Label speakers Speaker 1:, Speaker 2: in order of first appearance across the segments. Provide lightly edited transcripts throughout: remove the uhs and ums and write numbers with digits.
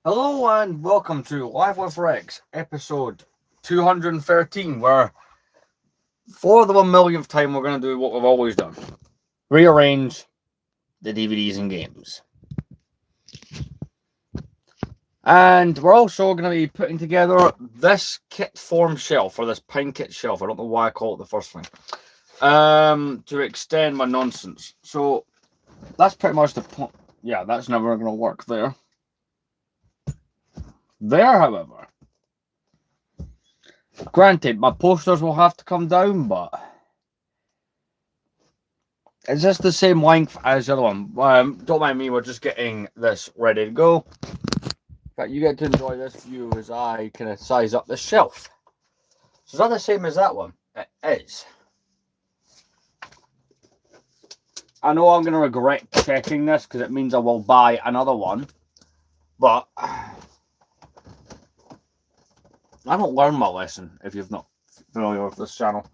Speaker 1: Hello and welcome to Live with Rex, episode 213, where for the 1 millionth time we're going to do what we've always done. Rearrange the DVDs and games. And we're also going to be putting together this kit form shelf, or this pine kit shelf, I don't know why I call it the first thing, to extend my nonsense. So that's pretty much the point. Yeah, that's never going to work there. However, granted, my posters will have to come down, but is this the same length as the other one? Don't mind me, we're just getting this ready to go. But you get to enjoy this view as I kind of size up the shelf. So is that the same as that one? It is. I know I'm going to regret checking this because it means I will buy another one. But I don't learn my lesson if you're not familiar with this channel.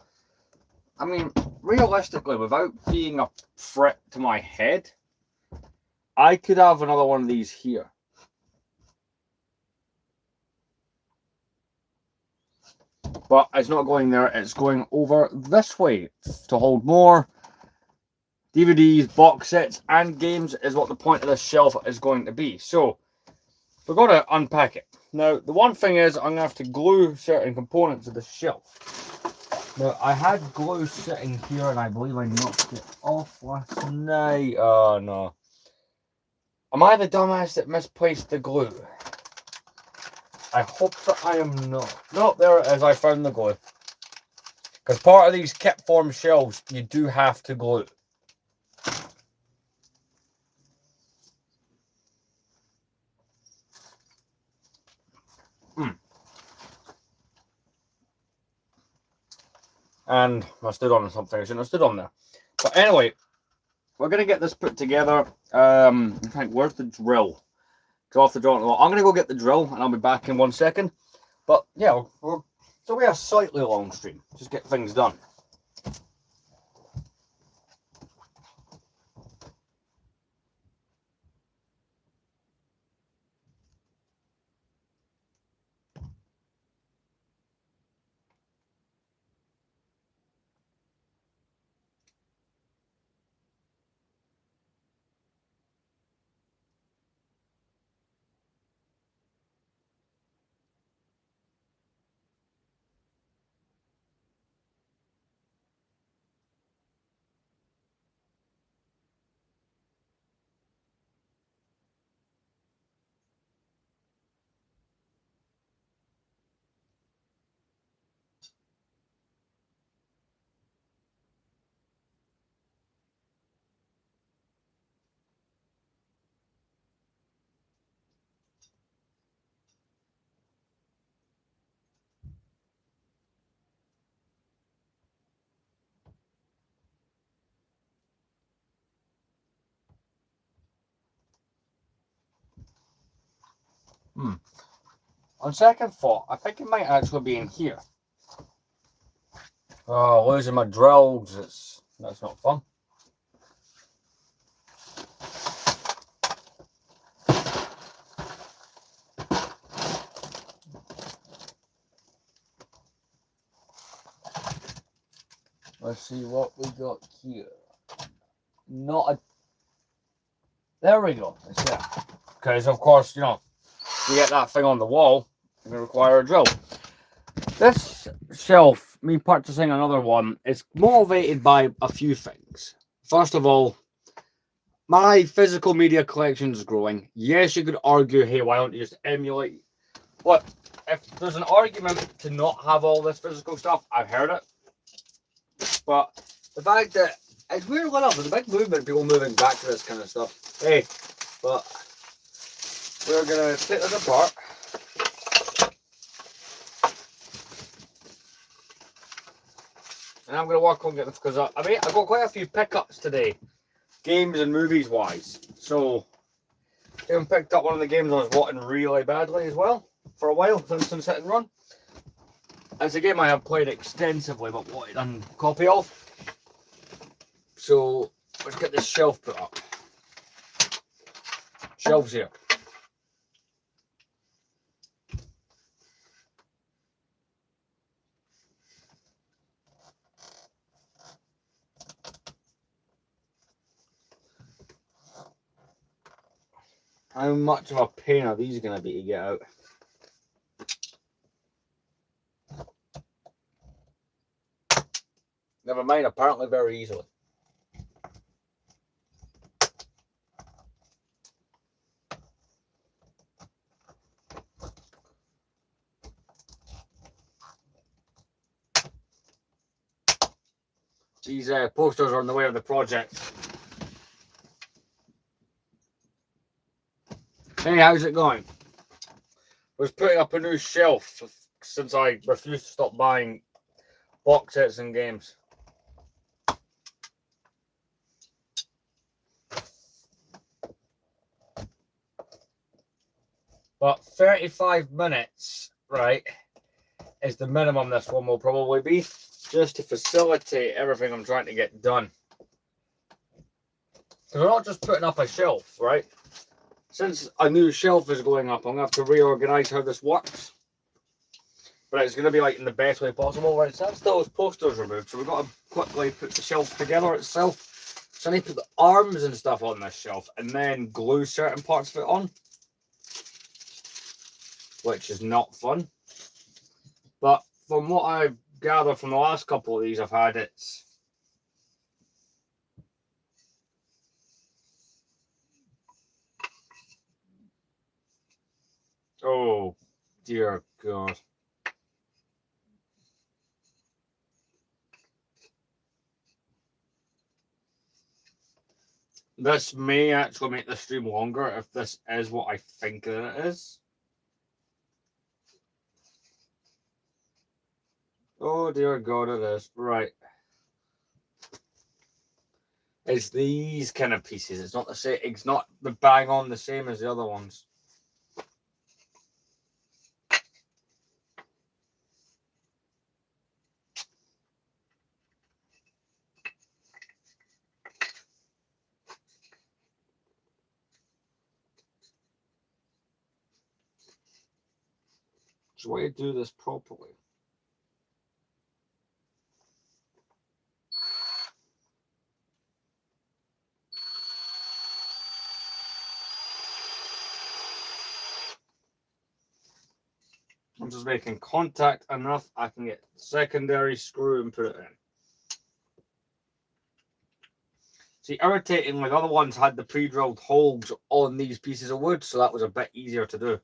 Speaker 1: I mean, realistically, without being a threat to my head, I could have another one of these here. But it's not going there, it's going over this way to hold more DVDs, box sets, and games is what the point of this shelf is going to be. So, we're going to unpack it. Now, the one thing is, I'm going to have to glue certain components of the shelf. Now, I had glue sitting here, and I believe I knocked it off last night. Oh, no. Am I the dumbass that misplaced the glue? I hope that I am not. No, there it is. I found the glue. Because part of these kit form shelves, you do have to glue. And I stood on something I shouldn't have stood on there. But anyway, we're going to get this put together. I think, where's the drill? Go off the drill. I'm going to go get the drill and I'll be back in 1 second. But yeah, so we have a slightly long stream. Just get things done. On second thought, I think it might actually be in here. Oh, losing my drills. That's not fun. Let's see what we got here. Not a... There we go. It's there. Because, of course, you get that thing on the wall, you're going to require a drill. This shelf, me purchasing another one, is motivated by a few things. First of all, my physical media collection is growing. Yes, you could argue, hey, why don't you just emulate? But if there's an argument to not have all this physical stuff, I've heard it. But the fact that it's weird enough, there's a big movement, people moving back to this kind of stuff. Hey, but we're gonna take this apart. And I'm gonna work on getting, because I got quite a few pickups today, games and movies wise. So I even picked up one of the games I was wanting really badly as well for a while, since Hit and Run. It's a game I have played extensively but wanted a copy of. So let's get this shelf put up. Shelves here. How much of a pain are these going to be to get out? Never mind, apparently very easily. These posters are in the way of the project. Hey, how's it going? I was putting up a new shelf since I refused to stop buying box sets and games. But 35 minutes, right, is the minimum this one will probably be, just to facilitate everything I'm trying to get done. Because we're not just putting up a shelf, right? Since a new shelf is going up, I'm going to have to reorganize how this works. But it's going to be like in the best way possible. Right, so that's those posters removed. So we've got to quickly put the shelf together itself. So I need to put the arms and stuff on this shelf and then glue certain parts of it on. Which is not fun. But from what I've gathered from the last couple of these I've had, it's oh dear God. This may actually make the stream longer if this is what I think that it is. Oh dear God, it is. Right. It's these kind of pieces. It's not the same. It's not the bang on the same as the other ones. So way to do this properly. I'm just making contact enough I can get the secondary screw and put it in. See, irritatingly, the other ones had the pre-drilled holes on these pieces of wood, so that was a bit easier to do.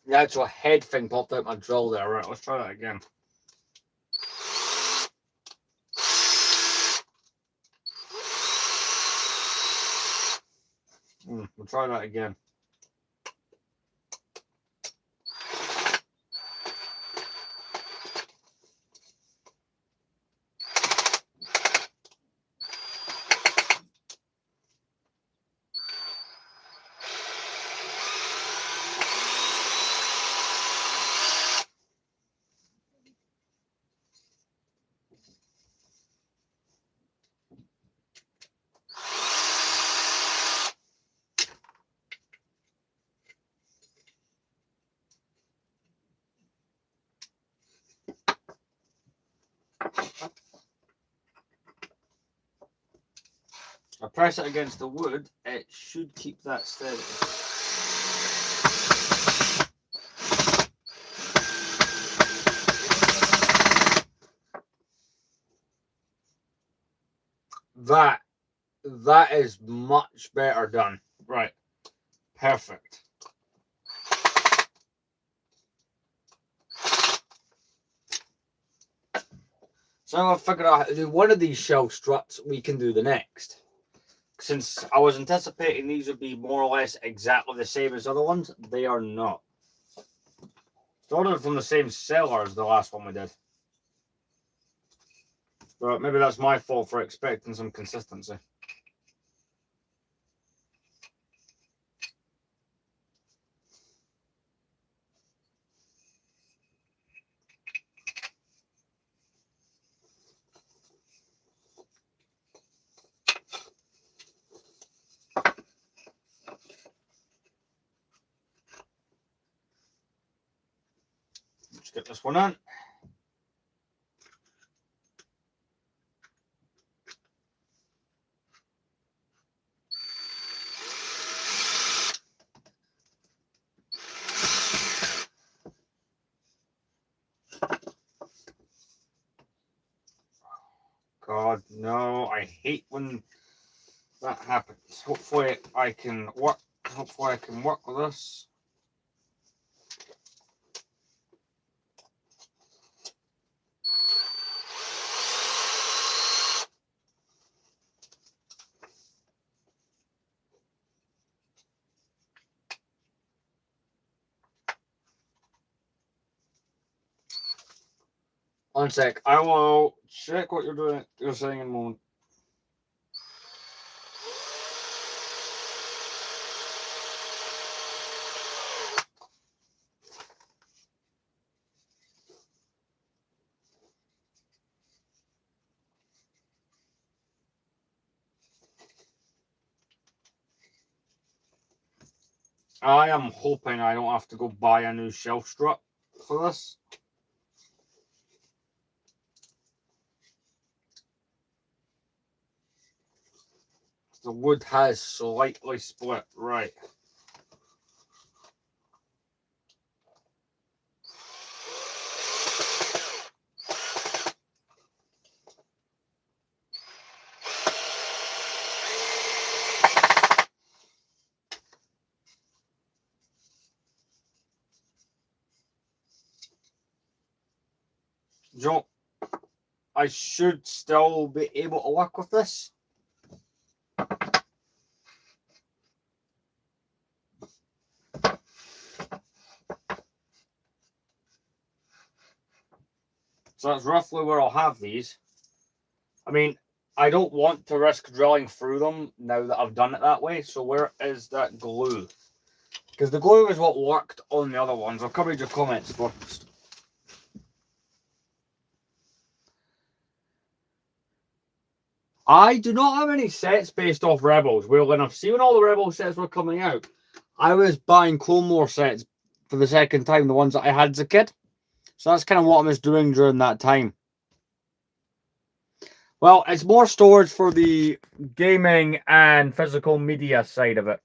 Speaker 1: The actual head thing popped out my drill there. Right, let's try that again. We'll try that again. I press it against the wood, it should keep that steady. That is much better done. Right. Perfect. So I've figured out how to do one of these shelf struts, we can do the next. Since I was anticipating these would be more or less exactly the same as other ones, they are not. It's ordered from the same seller as the last one we did. But maybe that's my fault for expecting some consistency. Let's get this one on. God, no, I hate when that happens. Hopefully I can work with this. One sec, I will check what you're saying in a moment. I am hoping I don't have to go buy a new shelf strut for this. The wood has slightly split, right. Joe, I should still be able to work with this. So that's roughly where I'll have these. I mean, I don't want to risk drilling through them now that I've done it that way. So where is that glue? Because the glue is what worked on the other ones. I'll cover your comments first. I do not have any sets based off Rebels. Well enough. See, when all the Rebel sets were coming out, I was buying Clone Wars sets for the second time, the ones that I had as a kid. So that's kind of what I was doing during that time. Well, it's more storage for the gaming and physical media side of it.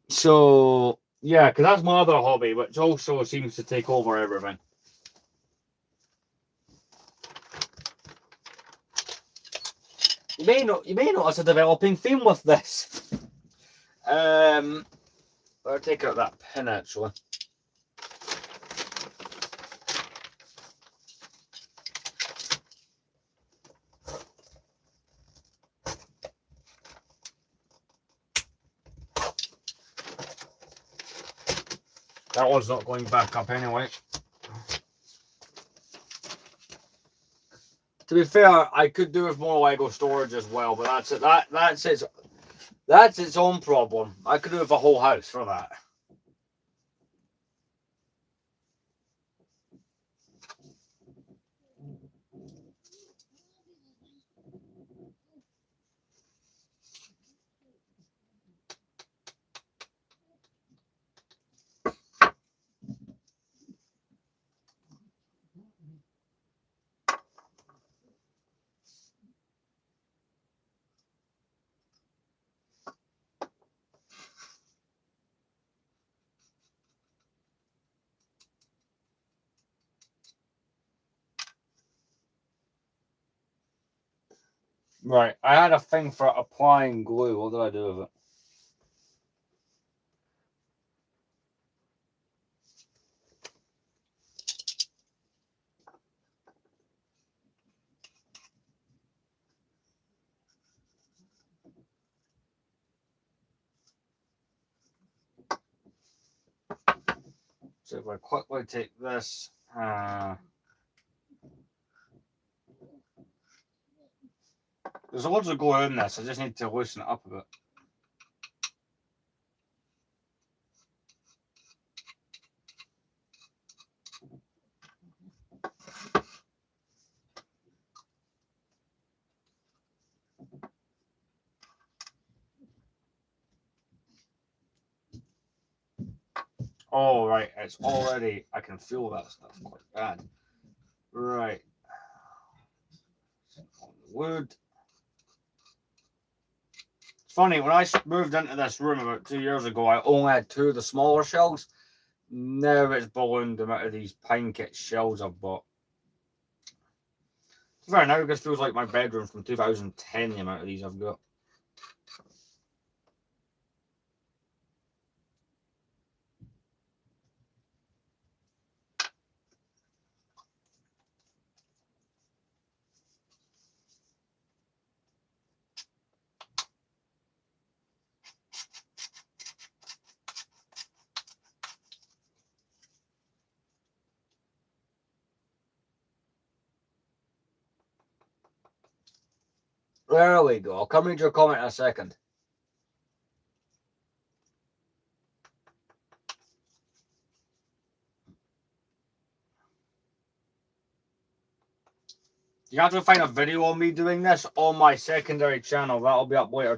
Speaker 1: So, yeah, because that's my other hobby, which also seems to take over everything. You may notice a developing theme with this. I'll take out that pin actually. That one's not going back up anyway. To be fair, I could do with more Lego storage as well, but that's it. That's its own problem. I could do with a whole house for that. Right, I had a thing for applying glue. What did I do with it? So if I quickly take this, there's loads of glue in this. I just need to loosen it up a bit. Oh, right, it's already, I can feel that stuff quite bad. Right. On the wood. It's funny, when I moved into this room about 2 years ago, I only had 2 of the smaller shelves. Now it's ballooned the amount of these pine kit shelves I've bought. To be fair, now it just feels like my bedroom from 2010, the amount of these I've got. There we go. I'll come read your comment in a second. You have to find a video of me doing this on my secondary channel. That'll be up later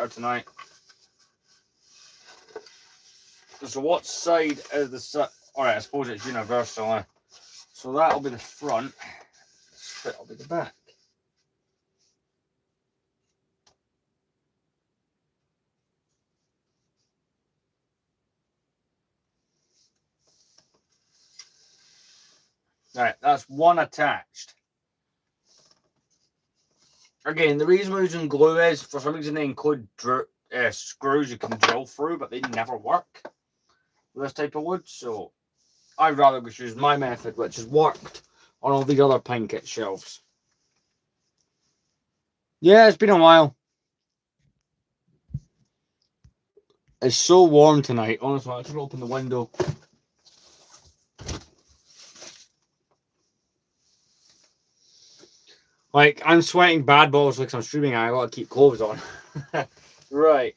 Speaker 1: tonight. So what side is the set? Alright, I suppose it's universal. So that'll be the front. This bit'll be the back. Alright, that's one attached. Again, the reason we're using glue is, for some reason, they include screws you can drill through, but they never work with this type of wood. So I'd rather just use my method, which has worked on all these other pine kit shelves. Yeah, it's been a while. It's so warm tonight. Honestly, I should open the window. Like, I'm sweating bad balls because I'm streaming. I gotta keep clothes on. Right.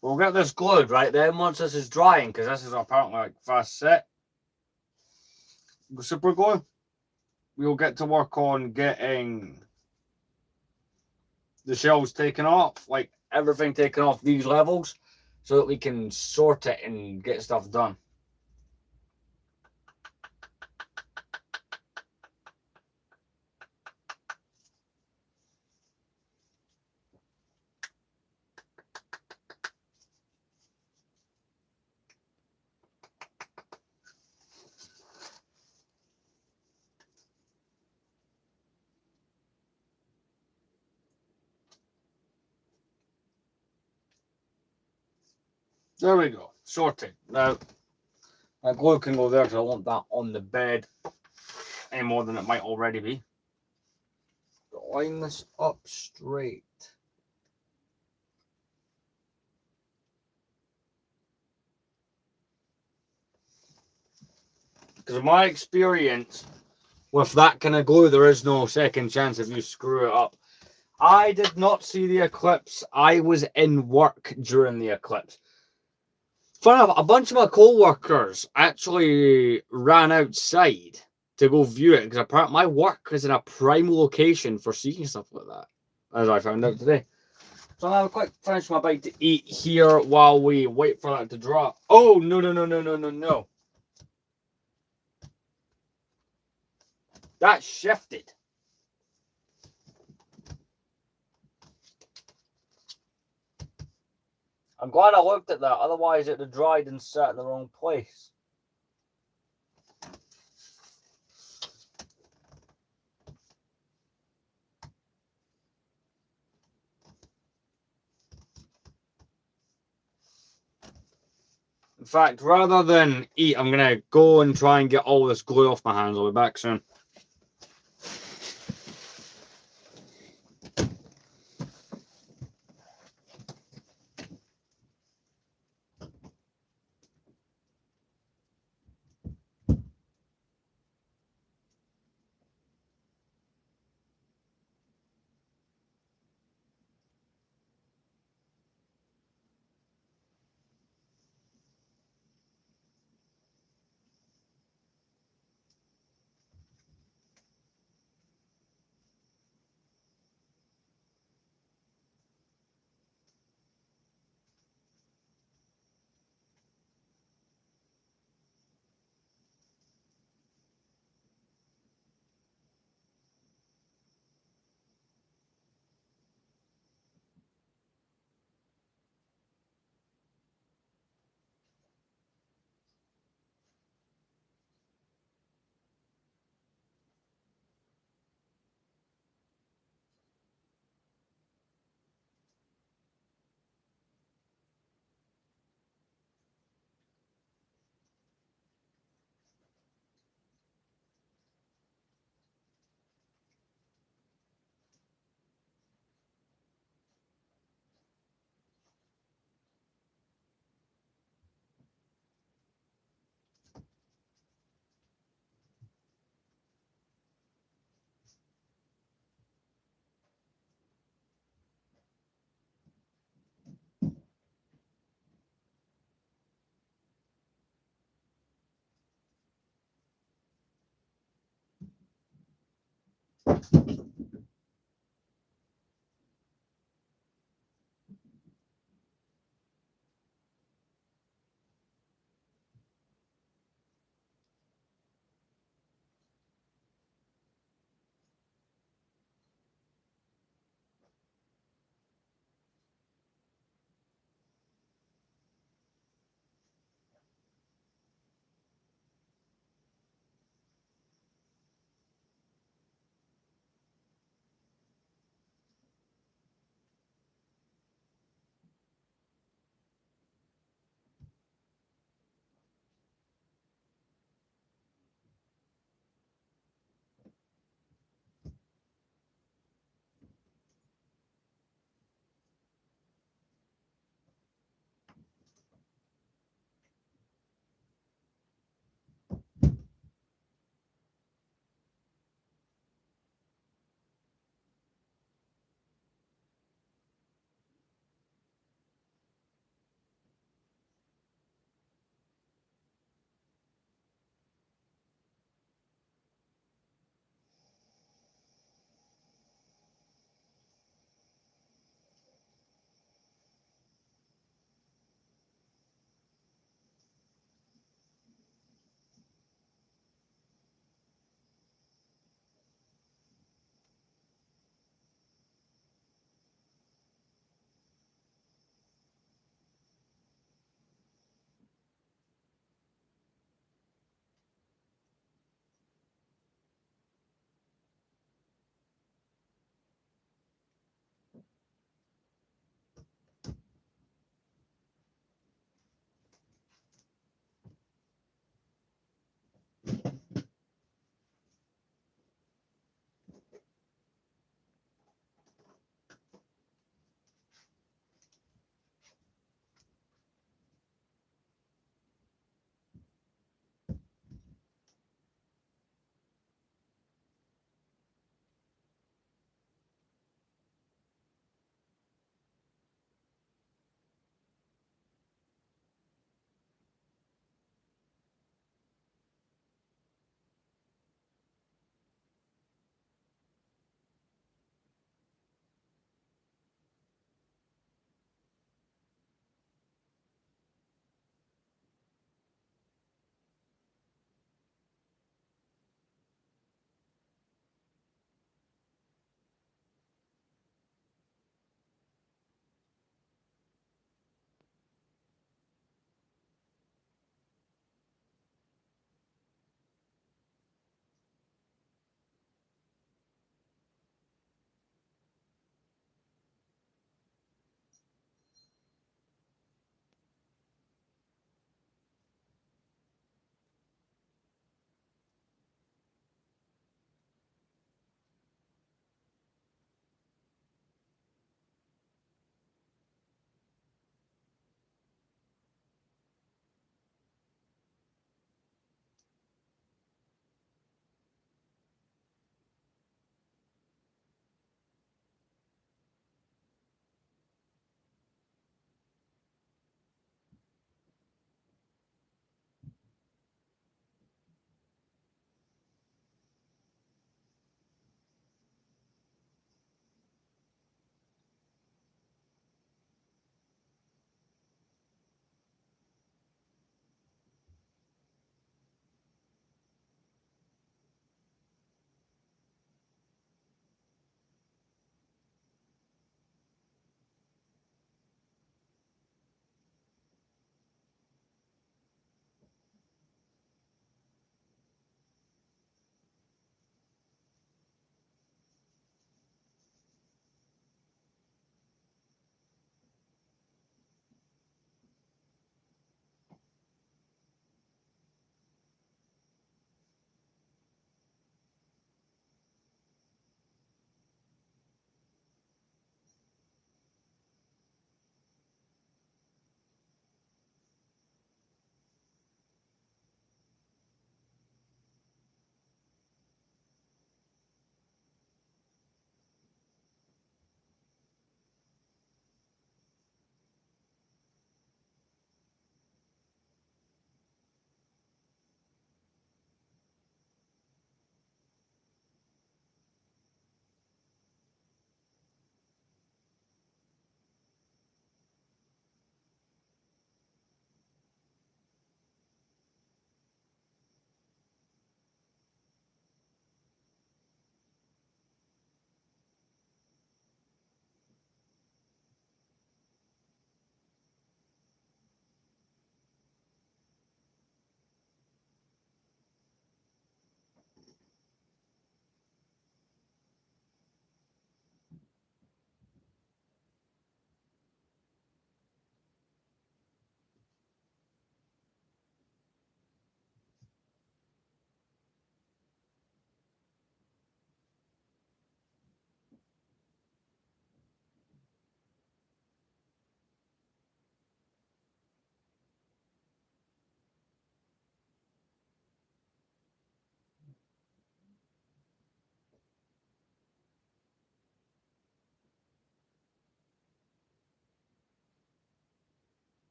Speaker 1: We'll get this glued right then once this is drying, because this is apparently like fast set. Super glue. We'll get to work on getting the shelves taken off, like everything taken off these levels, so that we can sort it and get stuff done. There we go, sorted. Now, that glue can go there because I want that on the bed any more than it might already be. Line this up straight. Because in my experience with that kind of glue, there is no second chance if you screw it up. I did not see the eclipse. I was in work during the eclipse. Funny enough, a bunch of my co-workers actually ran outside to go view it because apparently my work is in a prime location for seeing stuff like that, as I found out today. So I'll quick finish my bite to eat here while we wait for that to drop. Oh, no. That shifted. I'm glad I looked at that, otherwise it'd have dried and sat in the wrong place. In fact, rather than eat, I'm gonna go and try and get all this glue off my hands. I'll be back soon.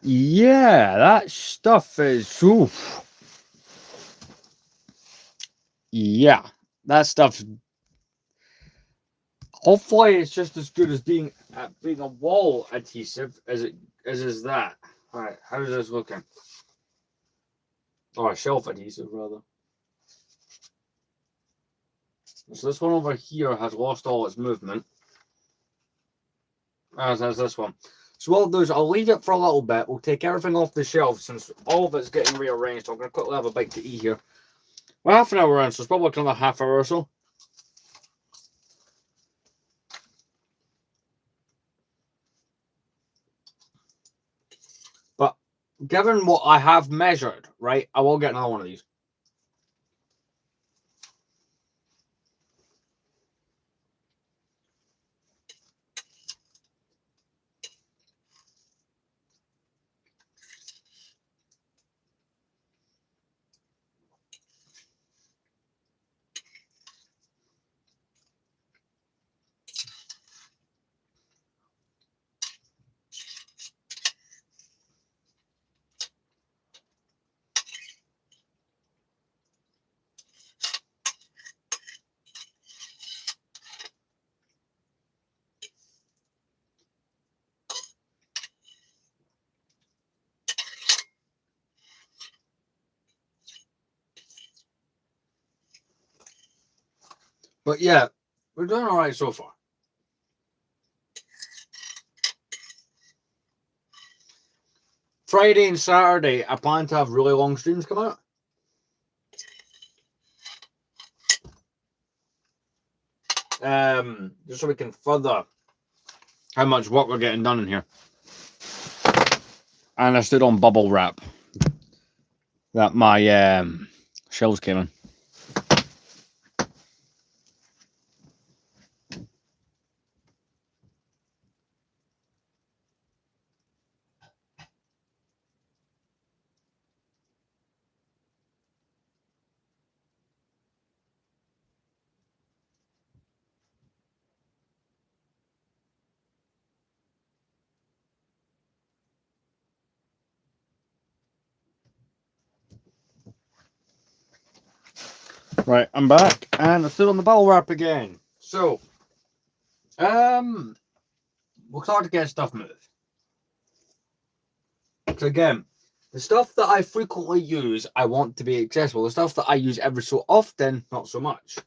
Speaker 1: Yeah, that stuff is. Oof. Yeah, that stuff's. Hopefully, it's just as good as being a wall adhesive as is that. All right, how's this looking? Oh, shelf adhesive rather. So this one over here has lost all its movement, as has this one. So what I'll do is I'll leave it for a little bit. We'll take everything off the shelf since all of it's getting rearranged. I'm going to quickly have a bite to eat here. We're half an hour in, so it's probably another half hour or so. But given what I have measured, right, I will get another one of these. But yeah, we're doing all right so far. Friday and Saturday, I plan to have really long streams come out. Just so we can further how much work we're getting done in here. And I stood on bubble wrap that my shells came in. Right, I'm back and I stood on the bubble wrap again. So, we'll start to get stuff moved. So again, the stuff that I frequently use, I want to be accessible. The stuff that I use every so often, not so much.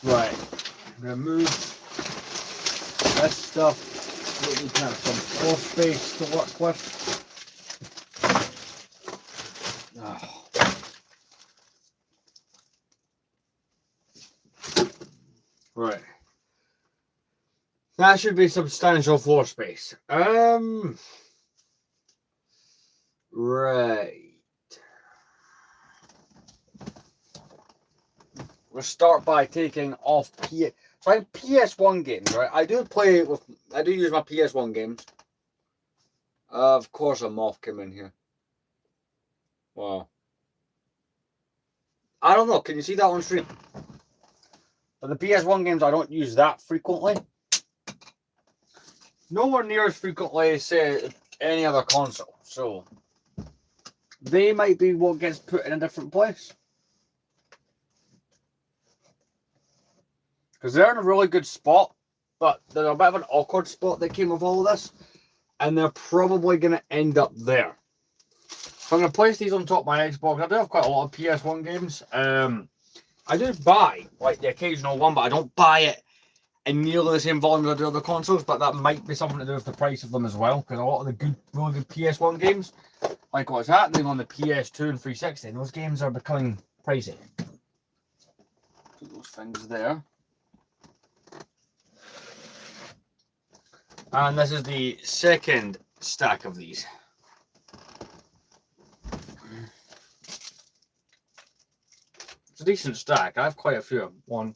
Speaker 1: Right, I'm going to move this stuff so that we can have some floor space to work with. Oh. Right. That should be substantial floor space. Right. We'll start by taking off So I have PS1 games, right? I do use my PS1 games. Of course a moth came in here. Wow. I don't know, can you see that on stream? But the PS1 games, I don't use that frequently. Nowhere near as frequently as, say, any other console. So, they might be what gets put in a different place. Because they're in a really good spot, but there's a bit of an awkward spot that came with all of this. And they're probably going to end up there. So I'm going to place these on top of my Xbox. I do have quite a lot of PS1 games. I do buy, like, the occasional one, but I don't buy it in nearly the same volume as I do other consoles, but that might be something to do with the price of them as well, because a lot of the really good PS1 games, like what's happening on the PS2 and 360, those games are becoming pricey. Put those things there. And this is the second stack of these. It's a decent stack. I have quite a few. 1,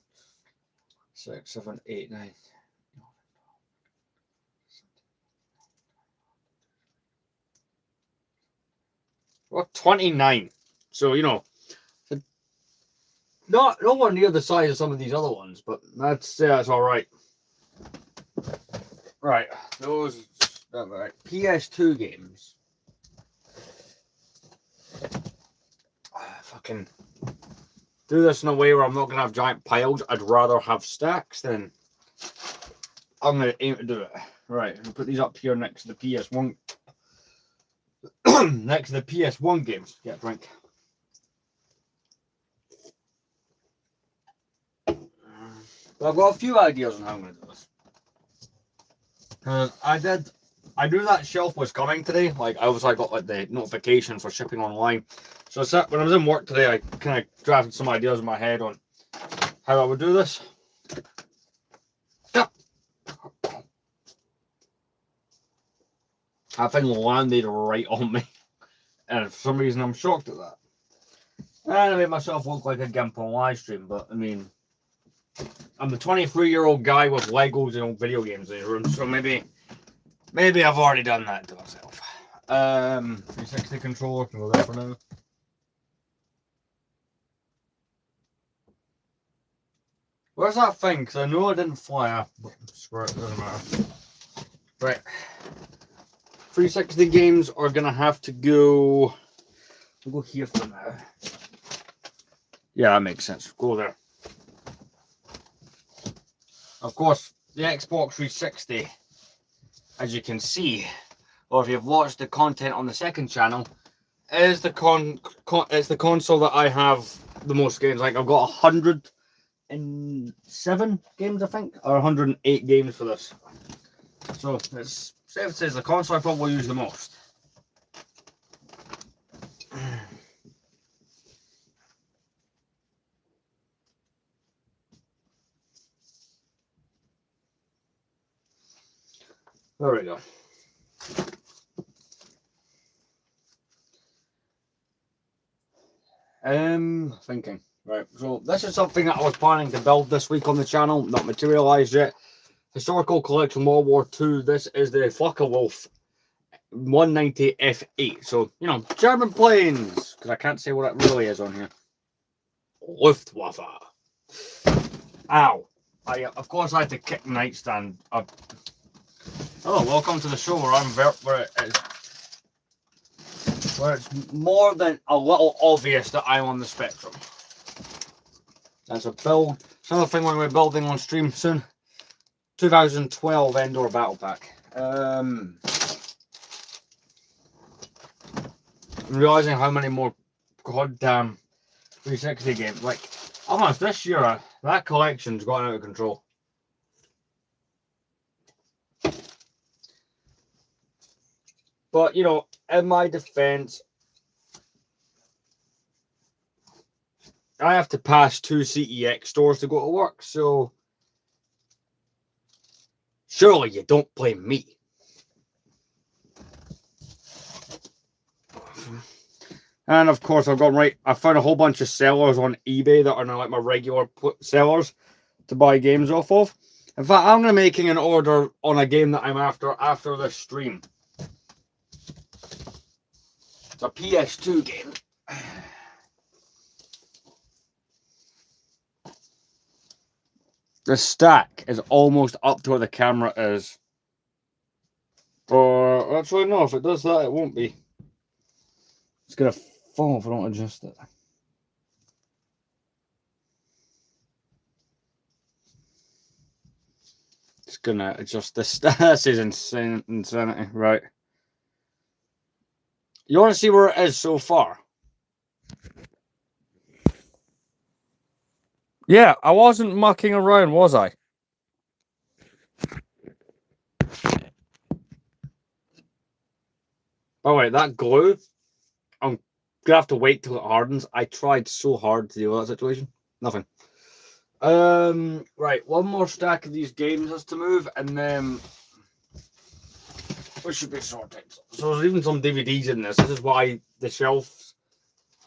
Speaker 1: 6, 7, 8, 9. Well, 29. So, you know, not nowhere near the size of some of these other ones, but that's all right. Right, those right. PS2 games. Fucking do this in a way where I'm not gonna have giant piles. I'd rather have stacks than I'm gonna aim to do it. Right, I'll put these up here next to the PS1. Next to the PS1 games. Get a drink. But I've got a few ideas on how I'm gonna do this. I knew that shelf was coming today. Like, I got like the notification for shipping online. So when I was in work today, I kind of drafted some ideas in my head on how I would do this. That thing landed right on me. And for some reason, I'm shocked at that. And I made myself look like a gimp on live stream, but I mean, I'm the 23-year-old guy with Legos and video games in his room, so maybe I've already done that to myself. 360 controller can go there for now. Where's that thing? Because I know it didn't fly up. Screw it, doesn't matter. Right. 360 games are gonna have to go. We'll go here for now. Yeah, that makes sense. Go there. Of course, the Xbox 360, as you can see, or if you've watched the content on the second channel, is the it's the console that I have the most games. Like, I've got 107 games, I think, or 108 games for this. So it's safe to say it's the console I probably use the most. There we go. Thinking. Right, so this is something that I was planning to build this week on the channel, not materialised yet. Historical Collection World War II. This is the Focke-Wulf 190 F8. So, you know, German planes, because I can't say what it really is on here. Luftwaffe. Ow. Of course, I had to kick the nightstand up. Oh, welcome to the show where it's more than a little obvious that I'm on the spectrum. That's a build. It's another thing when we're building on stream soon. 2012 Endor Battle Pack. I'm realizing how many more goddamn 360 games. Like, almost this year, that collection's gotten out of control. But, you know, in my defense, I have to pass 2 CEX stores to go to work, so surely you don't blame me. And of course, I found a whole bunch of sellers on eBay that are now like my regular sellers to buy games off of. In fact, I'm going to be making an order on a game that I'm after this stream. It's a PS2 game. The stack is almost up to where the camera is. Or actually, no, if it does that, it won't be. It's going to fall if I don't adjust it. It's going to adjust this. This is insanity, right? You want to see where it is so far? Yeah, I wasn't mucking around, was I? Oh wait, that glue, I'm gonna have to wait till it hardens. I tried so hard to deal with that situation. Nothing. Right, one more stack of these games has to move, and then we should be sorted. So there's even some DVDs in this. This is why the shelves,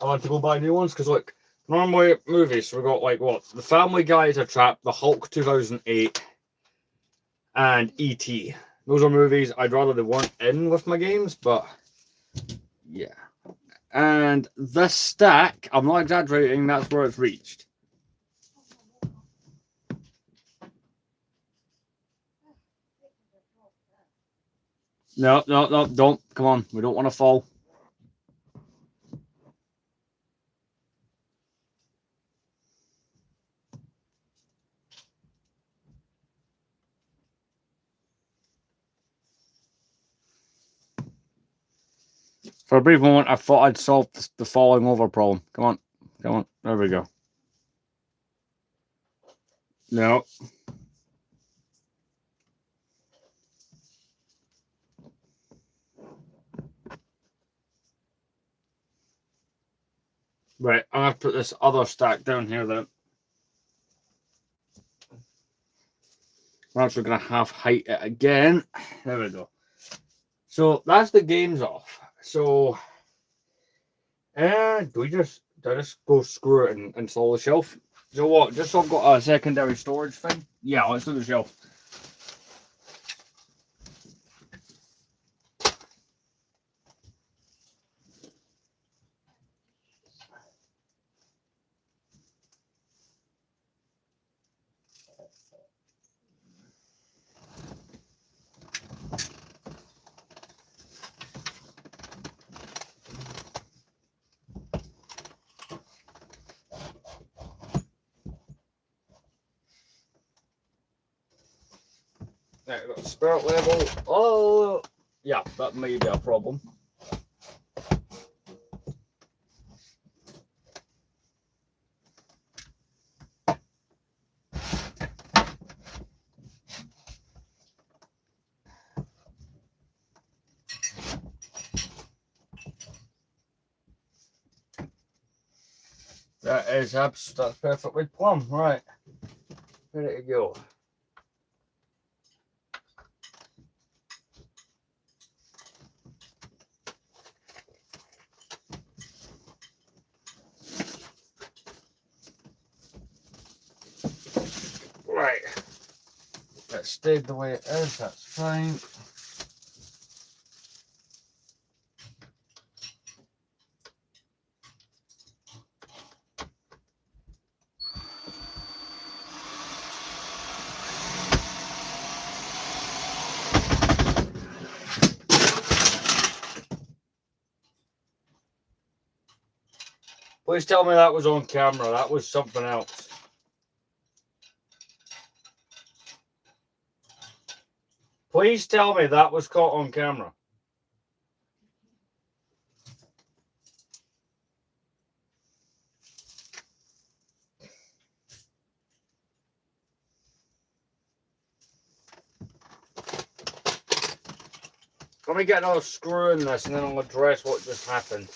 Speaker 1: I want to go buy new ones, because look, normally movies, we've got like what? The Family Guy is a Trap, The Hulk 2008, and E.T. Those are movies I'd rather they weren't in with my games, but yeah. And this stack, I'm not exaggerating, that's where it's reached. No, no, no, don't. Come on, we don't want to fall. For a brief moment, I thought I'd solved the falling over problem. Come on, come on, there we go. No. Right, I'm going to put this other stack down here then. We're actually going to half height it again. There we go. So that's the games off. So, and did I just go screw it and install the shelf? So what? Just so I've got a secondary storage thing? Yeah, let's do the shelf. Right, we've got spirit level. Oh, yeah, that may be a problem. That's perfectly plumb, right? Ready to go. Right. That stayed the way it is, that's fine. Please tell me that was on camera. That was something else. Please tell me that was caught on camera. Let me get another screw in this and then I'll address what just happened.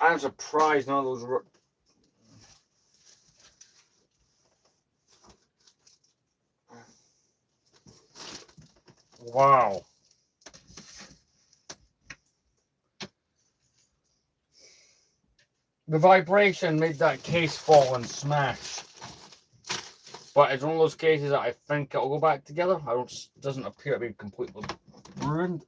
Speaker 1: I'm surprised none of those were... Wow. The vibration made that case fall and smash. But it's one of those cases that I think it'll go back together. It doesn't appear to be completely ruined.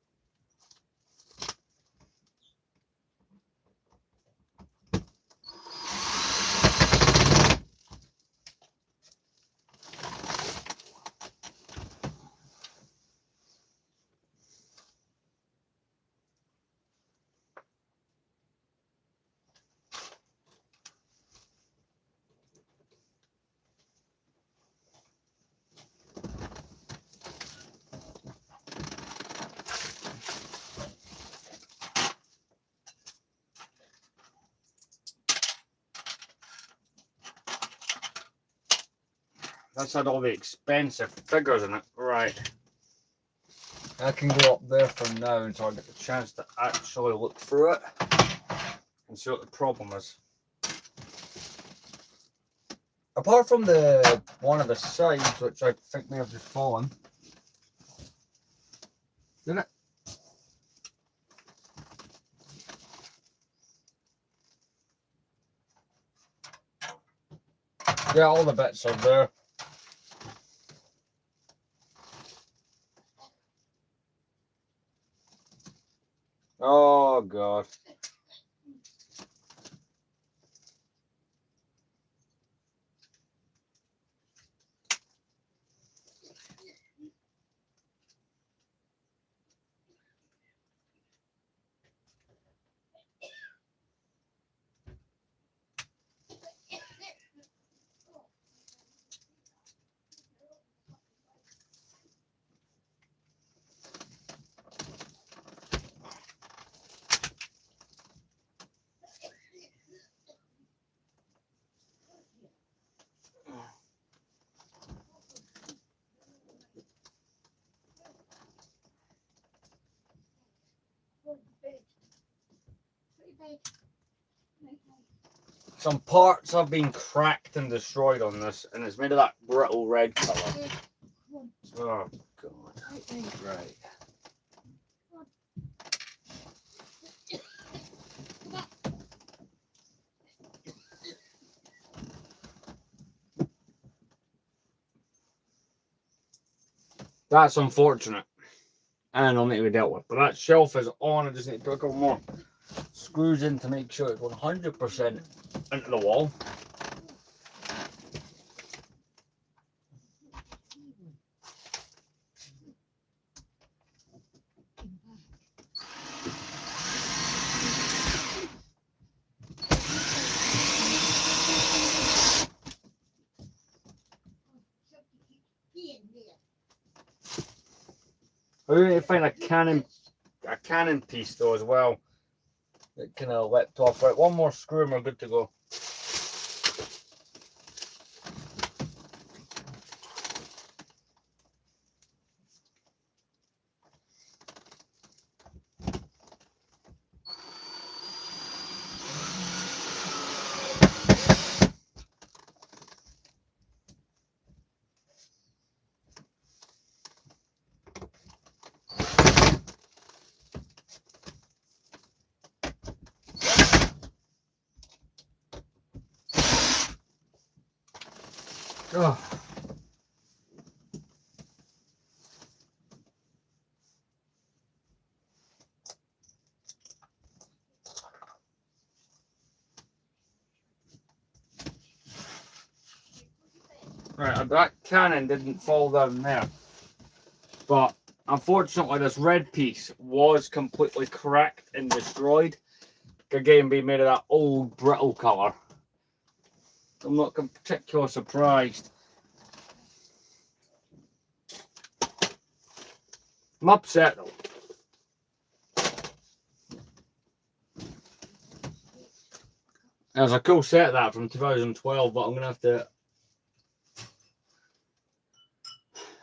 Speaker 1: That's had all the expensive figures in it. Right. I can go up there for now until I get the chance to actually look through it and see what the problem is. Apart from the one of the sides, which I think may have just fallen. Did it? Yeah, all the bits are there. colours. Some parts have been cracked and destroyed on this, and it's made of that brittle red colour. Oh, God. Right. That's unfortunate, and it'll need to be dealt with. But that shelf is on. I just need to put a couple more screws in to make sure it's 100% into the wall. We need to find a cannon piece though as well. That kind of leapt off. Right, one more screw and we're good to go. Oh. Right, that cannon didn't fall down there, but unfortunately this red piece was completely cracked and destroyed. Again, being made of that old brittle colour. I'm not particularly surprised. I'm upset though. There's a cool set of that from 2012, but I'm gonna have to.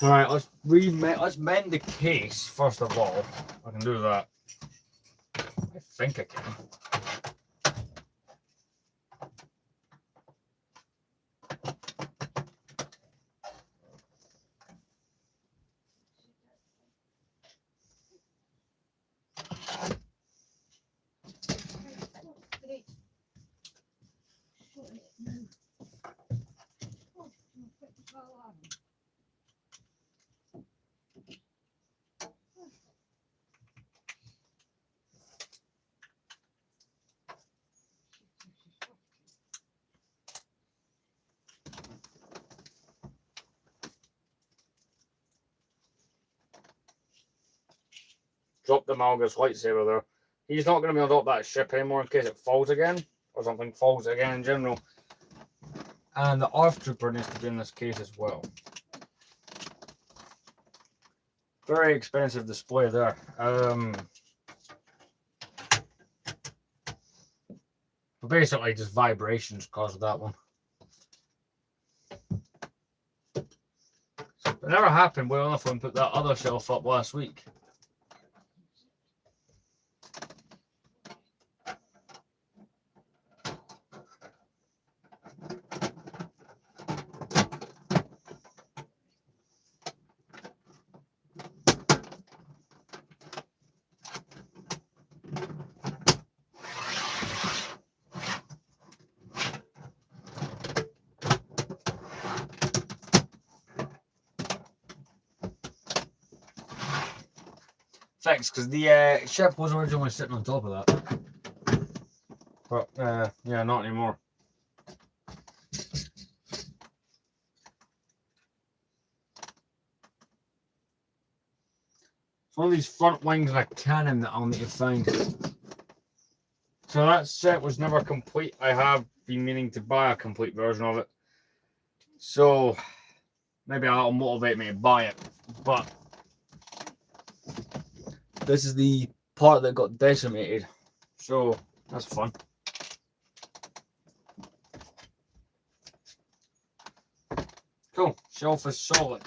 Speaker 1: All right, let's mend the case first of all. I can do that. I think I can. Drop the Malgus lightsaber there. He's not going to be able to drop that ship anymore in case it falls again, or something falls again in general. And the ARF Trooper needs to be in this case as well. Very expensive display there. Basically just vibrations caused that one. It never happened well enough when we put that other shelf up last week. fixed because the ship was originally sitting on top of that. But yeah, not anymore. It's one of these front wings of a cannon that I'll need to find. So that set was never complete. I have been meaning to buy a complete version of it. So maybe that'll motivate me to buy it. But this is the part that got decimated. So that's fun. Cool. Shelf is solid.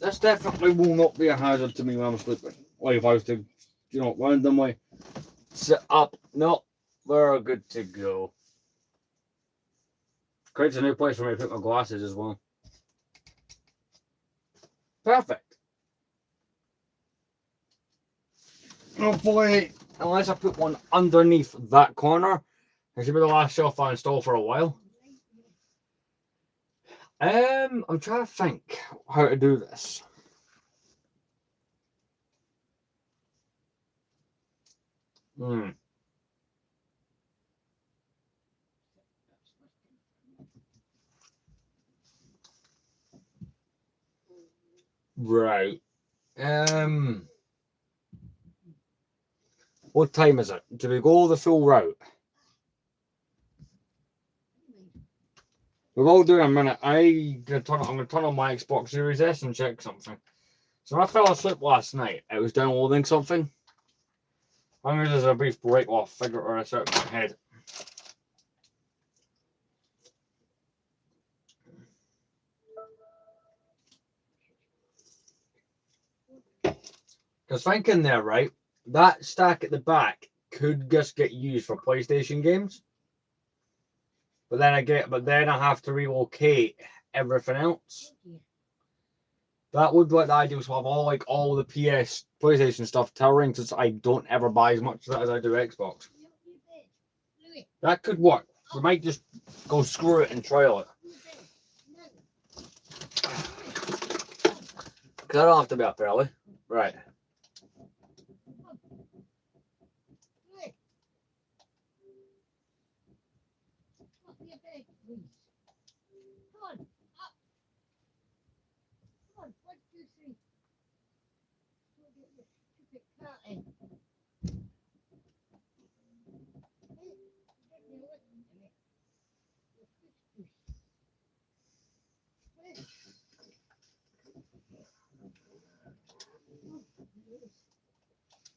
Speaker 1: This definitely will not be a hazard to me when I'm sleeping. Like if I was to, randomly sit up. No, we're good to go. Creates a new place for me to put my glasses as well. Perfect. Hopefully, unless I put one underneath that corner, it should be the last shelf I install for a while. I'm trying to think how to do this. Right. What time is it? Do we go the full route? We're all doing a minute. I'm gonna turn on my Xbox Series S and check something. So when I fell asleep last night, it was downloading something. I'm gonna just a brief break while I figure this out in my head. Because thinking there, right, that stack at the back could just get used for PlayStation games. But then I have to relocate everything else. That would be like the ideal, so I have all the PlayStation stuff towering, since I don't ever buy as much of that as I do Xbox. That could work. We might just go screw it and trial it. Because I don't have to be up early. Right.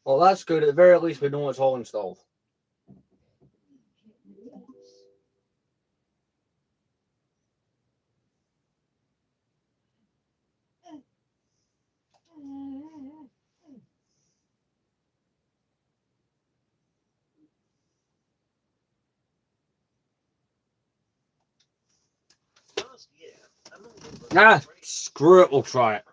Speaker 1: Well, that's good. At the very least, we know it's all installed. Screw it, we'll try it.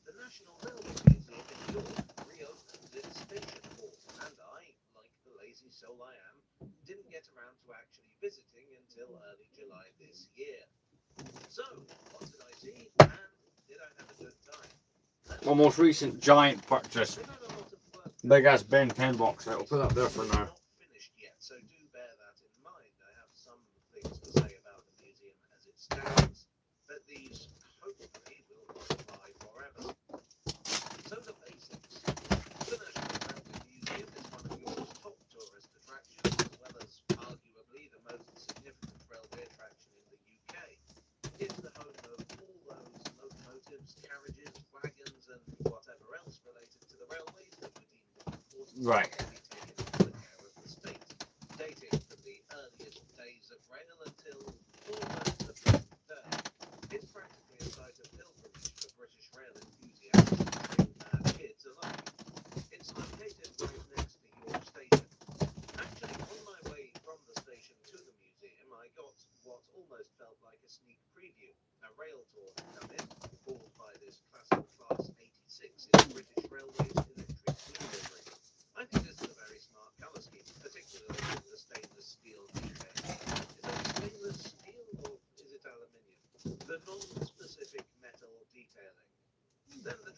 Speaker 2: The National Railway Museum in York reopened its station hall, and I, like the lazy soul I am, didn't get around to actually visiting until early July this year. So, what did I see, and did I have a good time?
Speaker 1: My most recent giant purchase. Big ass Ben 10 box. I'll put that there for now.
Speaker 2: Not finished yet, so do bear that in mind. I have some things to say about the museum as it stands, but these hopefully will not apply forever. So the basics. The National Railway Museum is one of York's top tourist attractions, as well as arguably the most significant railway attraction in the UK. It's the home of all those locomotives, carriages, wagons, and whatever else related to the railways that were deemed important
Speaker 1: Right.
Speaker 2: to be taken into the care of the state, dating from the earliest days of rail until almost the present day. It's practically a site of pilgrimage for British rail enthusiasts and kids alike. It's located right next to York Station. Actually, on my way from the station to the museum, I got what almost felt like a sneak preview. A rail tour had come in, pulled by this classic Class 86 in British Railways electric livery. I think this is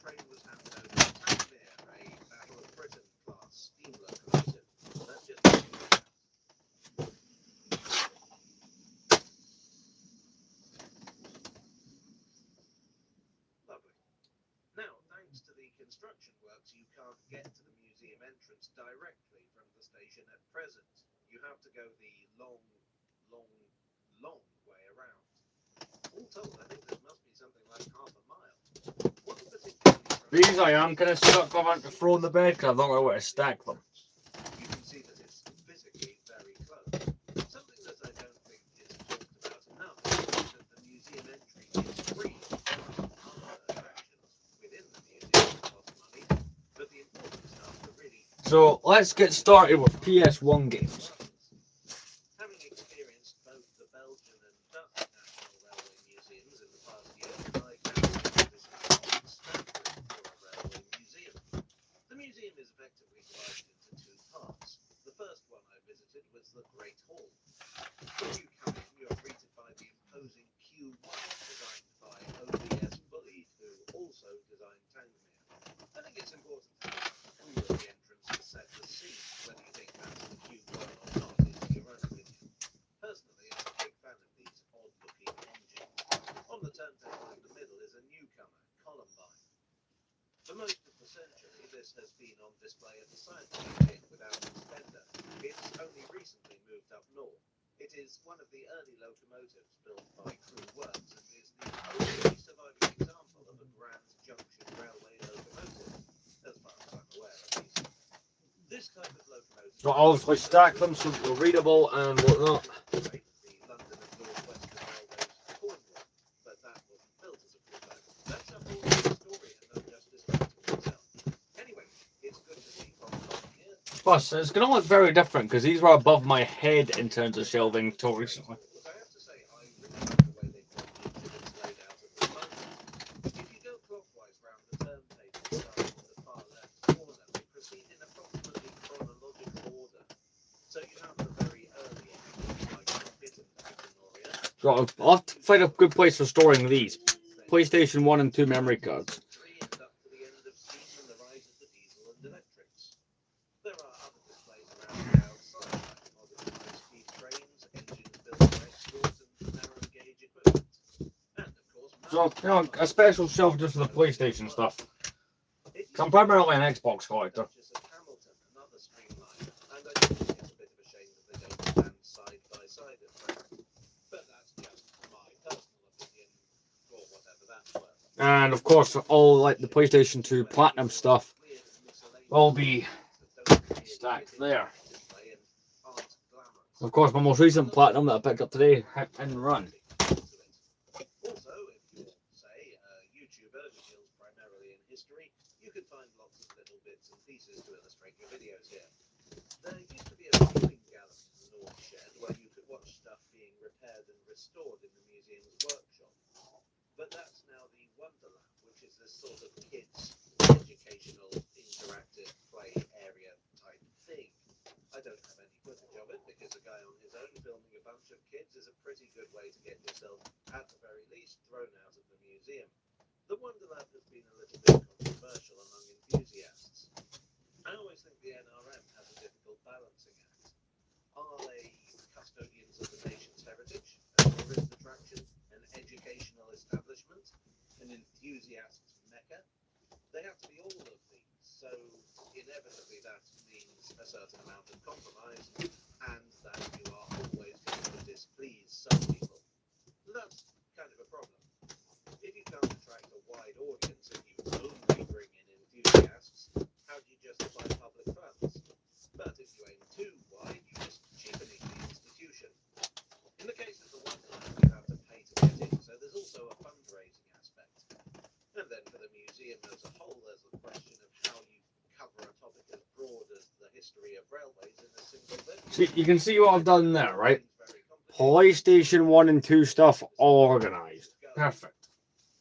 Speaker 2: train was handed over to Tangier, a Battle of Britain class steam locomotive. That's just lovely. Now, thanks to the construction works, you can't get to the museum entrance directly from the station at present. You have to go the long way around. All told, I think this must be something like half a mile. What particularly
Speaker 1: These I am kind of stuck on to throw in the bed because I don't know where to stack them.
Speaker 2: you can see that it's physically very close. Something that I don't think is talked about enough is that the museum entry is free. Other attractions within the museum cost money, but the important stuff are really
Speaker 1: So let's get started with PS1 games.
Speaker 2: having experienced both the Belgian and Dutch National Railway Museums in the past year, I can say this is not standard for a railway museum. The museum is effectively divided into two parts. The first one I visited was the Great Hall. When you come in, you're greeted by the imposing Q1 designed by OBS Bully, who also designed Tangier. I think it's important to know who at the entrance to set the scene. Whether you think that's the Q1 or not is your own opinion. Personally, I'm a big fan of these odd-looking engines. On the turntable in the middle is a newcomer, Columbine. For most of the century, this has been on display at the Science Museum without suspender. It's only recently moved up north. It is one of the early locomotives built by Crew Works and is the only surviving example of a Grand Junction Railway locomotive, as far as I'm aware at least. This type of locomotive...
Speaker 1: So obviously stack them so they're readable and whatnot.
Speaker 2: The London and North Western Railway's Cornwall, but that wasn't built as a prototype. That's a whole other story and no justice to itself. Anyway, it's good to see Columbine here.
Speaker 1: Plus, it's going to look very different because these were above my head in terms of shelving till recently.
Speaker 2: I have to say, I really like the way they've got the exhibits laid out at the moment. If you go clockwise round the turntable starting at the far left corner, they proceed in approximately chronological order. So you have the very early entries like Rocket and Agnoria.
Speaker 1: So I'll have to find a good place for storing these. PlayStation 1 and 2 memory cards.
Speaker 2: And up to the end of steam and the rise of the diesel and electrics. There are other displays around the outside, like modern high-speed trains, engines built for exports, and narrow gauge equipment. And of course,
Speaker 1: So, you know, a special shelf just for the PlayStation stuff. I'm primarily an Xbox collector.
Speaker 2: Duchess of Hamilton, another streamliner, and I do think it's a bit of a shame that they don't stand side by side at present. But that's just my personal opinion, or whatever that's worth.
Speaker 1: And of course, all like the PlayStation 2 Platinum stuff will be stacked there. Of course, my most recent Platinum that I picked up today and run.
Speaker 2: Also, if you're, say, a YouTuber who deals primarily in history, you can find lots of little bits and pieces to illustrate your videos here. There used to be a viewing gallery in the North Shed where you could watch stuff being repaired and restored in the museum's workshop. But that's now the Wonderlab, which is this sort of kids' educational, interactive play area type thing. I don't have any footage of it because a guy on his own filming a bunch of kids is a pretty good way to get yourself, at the very least, thrown out of the museum. The Wonderlab has been a little bit controversial among enthusiasts. I always think the NRM has a difficult balancing act. Are they custodians of the nation's heritage, a tourist attraction, an educational establishment, an enthusiast's mecca? They have to be all of these, so inevitably that means a certain amount of compromise, and that you are always going to displease some people. That's kind of a problem. If you can't attract a wide audience and you only bring in enthusiasts, how do you justify public funds? But if you aim too wide, you risk cheapening the institution. In the case of the Wonderland, you have to pay to get in, so there's also a fundraising aspect. And then for the museum as a whole, there's the question of how you cover a topic as broad as the history of railways in a single venue.
Speaker 1: See, you can see what I've done there, right? PlayStation 1 and 2 stuff all organized. Perfect.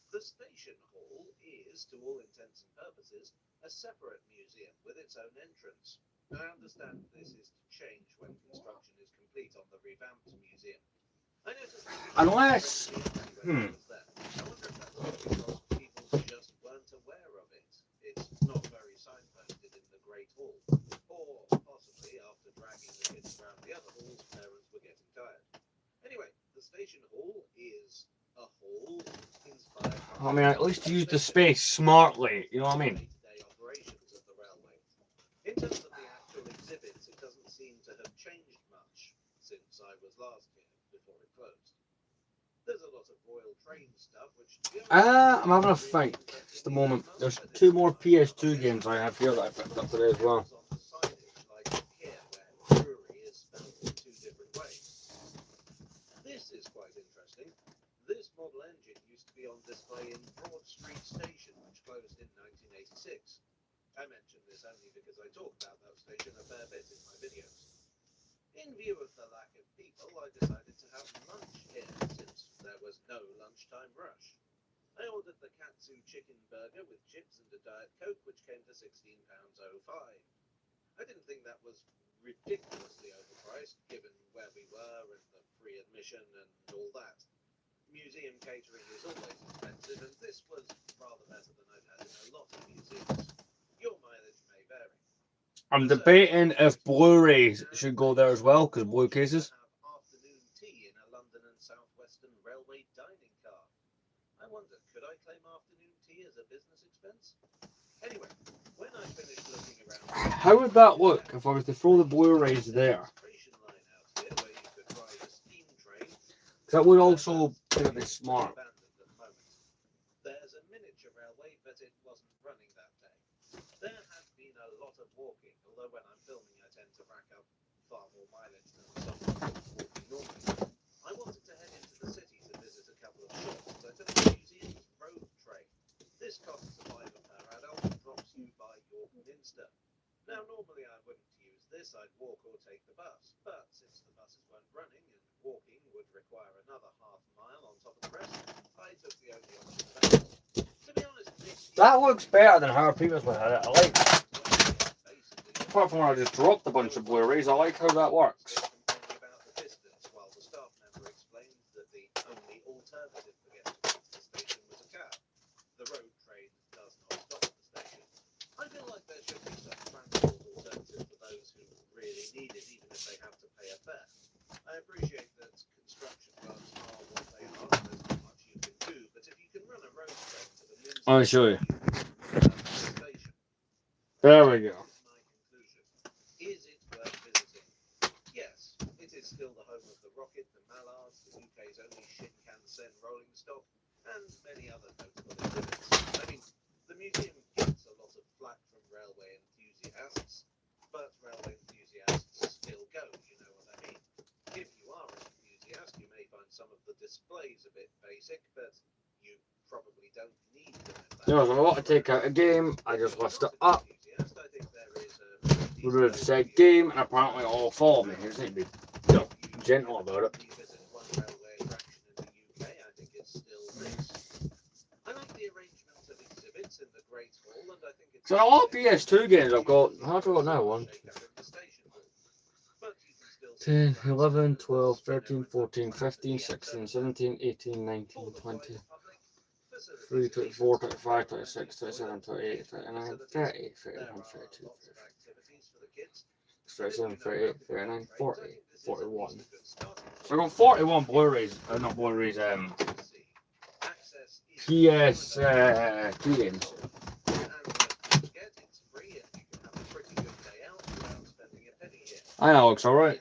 Speaker 2: The station hall is, to all intents and purposes, a separate museum with its own entrance. I understand this is to change when construction is complete on the revamped museum. I noticed
Speaker 1: Unless...
Speaker 2: I wonder if that's because people just weren't aware of it.
Speaker 1: I mean, at least use the space smartly. You know what I mean?
Speaker 2: Day-to-day operations of the railway. In terms of the actual exhibits, it doesn't seem to have changed much since I was last here before it closed. There's a lot of Royal Train stuff, which
Speaker 1: I'm having a think. Just a moment. There's 2 more PS2 games I have here that I picked up today as well.
Speaker 2: on the signage, like here, where brewery is spelled in 2 different ways. This is quite interesting. This model engine used to be on display in Broad Street Station, which closed in 1986. I mention this only because I talk about that station a fair bit in my videos. In view of the lack of people, I decided to have lunch here, since there was no lunchtime rush. I ordered the Katsu chicken burger with chips and a Diet Coke, which came to £16.05. I didn't think that was ridiculously overpriced, given where we were and the free admission and all that. Museum catering is always expensive, and this was rather better than I've had in a lot of museums. Your mileage may vary.
Speaker 1: I'm debating if Blu-rays should go there as well, because blue cases.
Speaker 2: Have afternoon tea in a London and South Western Railway dining car. I wonder, could I claim afternoon tea as a business expense? Anyway, when I finished looking around,
Speaker 1: How would that look if I was to throw the Blu-rays there?
Speaker 2: line out here where you could ride a steam train.
Speaker 1: That would also be a bit smart.
Speaker 2: Abandoned at the moment. There's a miniature railway, but it wasn't running that day. There has been a lot of walking, although when I'm filming I tend to rack up far more mileage than someone walking normally. I wanted to head into the city to visit a couple of shops, so I took the museum's road train. This costs £5 per adult and drops you by York Minster. Now normally I wouldn't use this, I'd walk or take the bus, but since the buses weren't running and walking would require another half mile on top of the rest, I took the only option available. To be honest,
Speaker 1: That looks better than how people would have it. I like that. Apart from when I just dropped a bunch of Blu-rays, I like how that works.
Speaker 2: about the distance, while the staff member explained that the only alternative for getting to the station was a cab. The road train does not stop at the station. I feel like there should be some transport alternative for those who really need it, even if they have to pay a fare. I appreciate that construction roads are what they are, and there's not much you can do, but if you can run a road train to the Minster
Speaker 1: I'll show you.
Speaker 2: station,
Speaker 1: There we go.
Speaker 2: my conclusion. Is it worth visiting? Yes, it is still the home of the Rocket, the Mallards, the UK's only Shinkansen rolling stock, and many other notable exhibits. I mean, the museum gets a lot of flack from railway enthusiasts, but railway enthusiasts still go, you know what I mean. If you are an enthusiast, you may find some of the displays a bit basic, but you probably don't need them.
Speaker 1: You know, if I want to take out a game, I just lift it up. We would have said game, and apparently it all follow me. You just need to be, you know, gentle about it. So a lot of PS2 games I've got. How do I got now? 1, 10, 11, 12, 13, 14, 15, 16, 17, 18, 19, 20, 23, 24, 25, 26, 27, 28, 29, 30, 31, 32, 37, 38, 39, 40, 41. So I got 41 Blu-rays, not Blu-rays, PS2 games. I know, looks alright.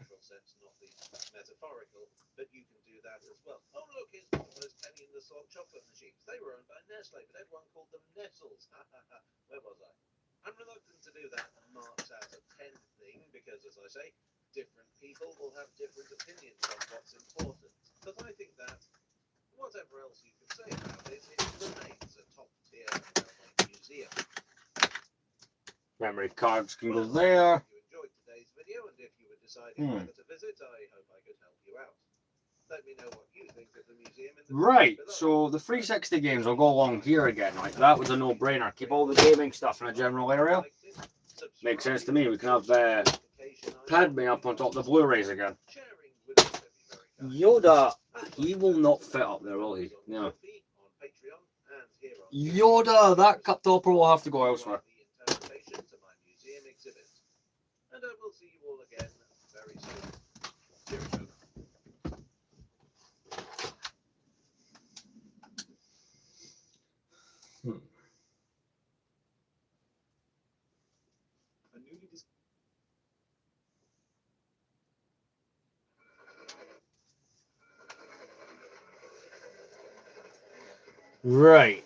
Speaker 2: But you can do that as well. Oh look, here's one of those penny in the slot chocolate machines. They were owned by Nestle, but everyone called them Nestles. Where was I? I'm reluctant to do that marks out of 10 thing because, as I say, different people will have different opinions on what's important. But I think that, whatever else you could say about it, it remains a top-tier museum.
Speaker 1: Memory cards can go there.
Speaker 2: If you enjoyed today's video and if you were deciding whether to visit, I hope I could help you out. Let me know what you think of the museum in the
Speaker 1: Right, so the 360 games will go along here again. Like that was a no-brainer. Keep all the gaming stuff in a general area. Makes sense to me. We can have Padme up on top of the Blu-rays again. Yoda, he will not fit up there, will he? No. Yoda, that cup topper will have to go elsewhere.
Speaker 2: And I will see you all again very soon. Cheerio.
Speaker 1: Right.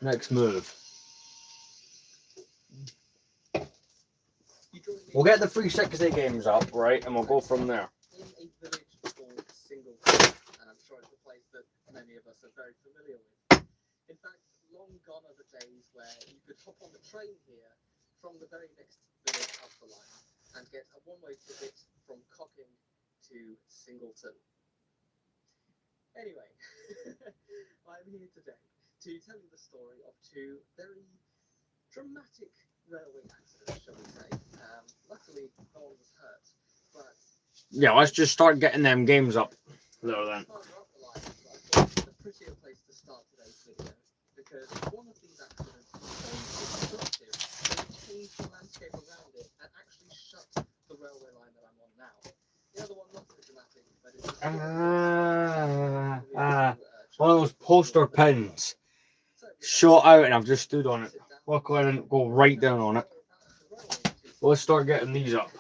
Speaker 1: Next move. We'll get the 360 games up, right, and we'll go from there.
Speaker 3: In a village called Singleton, and I'm sure it's a place that many of us are very familiar with. In fact, long gone are the days where you could hop on the train here from the very next village up the line and get a one-way ticket from Cocking to Singleton. Anyway, I'm here today to tell you the story of two very dramatic railway accidents, shall we say. Luckily, no one was hurt, but
Speaker 1: Yeah, let's just start getting them games up. There then.
Speaker 3: further up the line, I thought it's a prettier place to start today's video, because one of these accidents was so destructive that it changed the landscape around it and actually shut the railway line that I'm on now. The other one, not so dramatic, but it's
Speaker 1: One of those poster pins shot out and I've just stood on it. Luckily I didn't go right down on it. Let's start getting these up.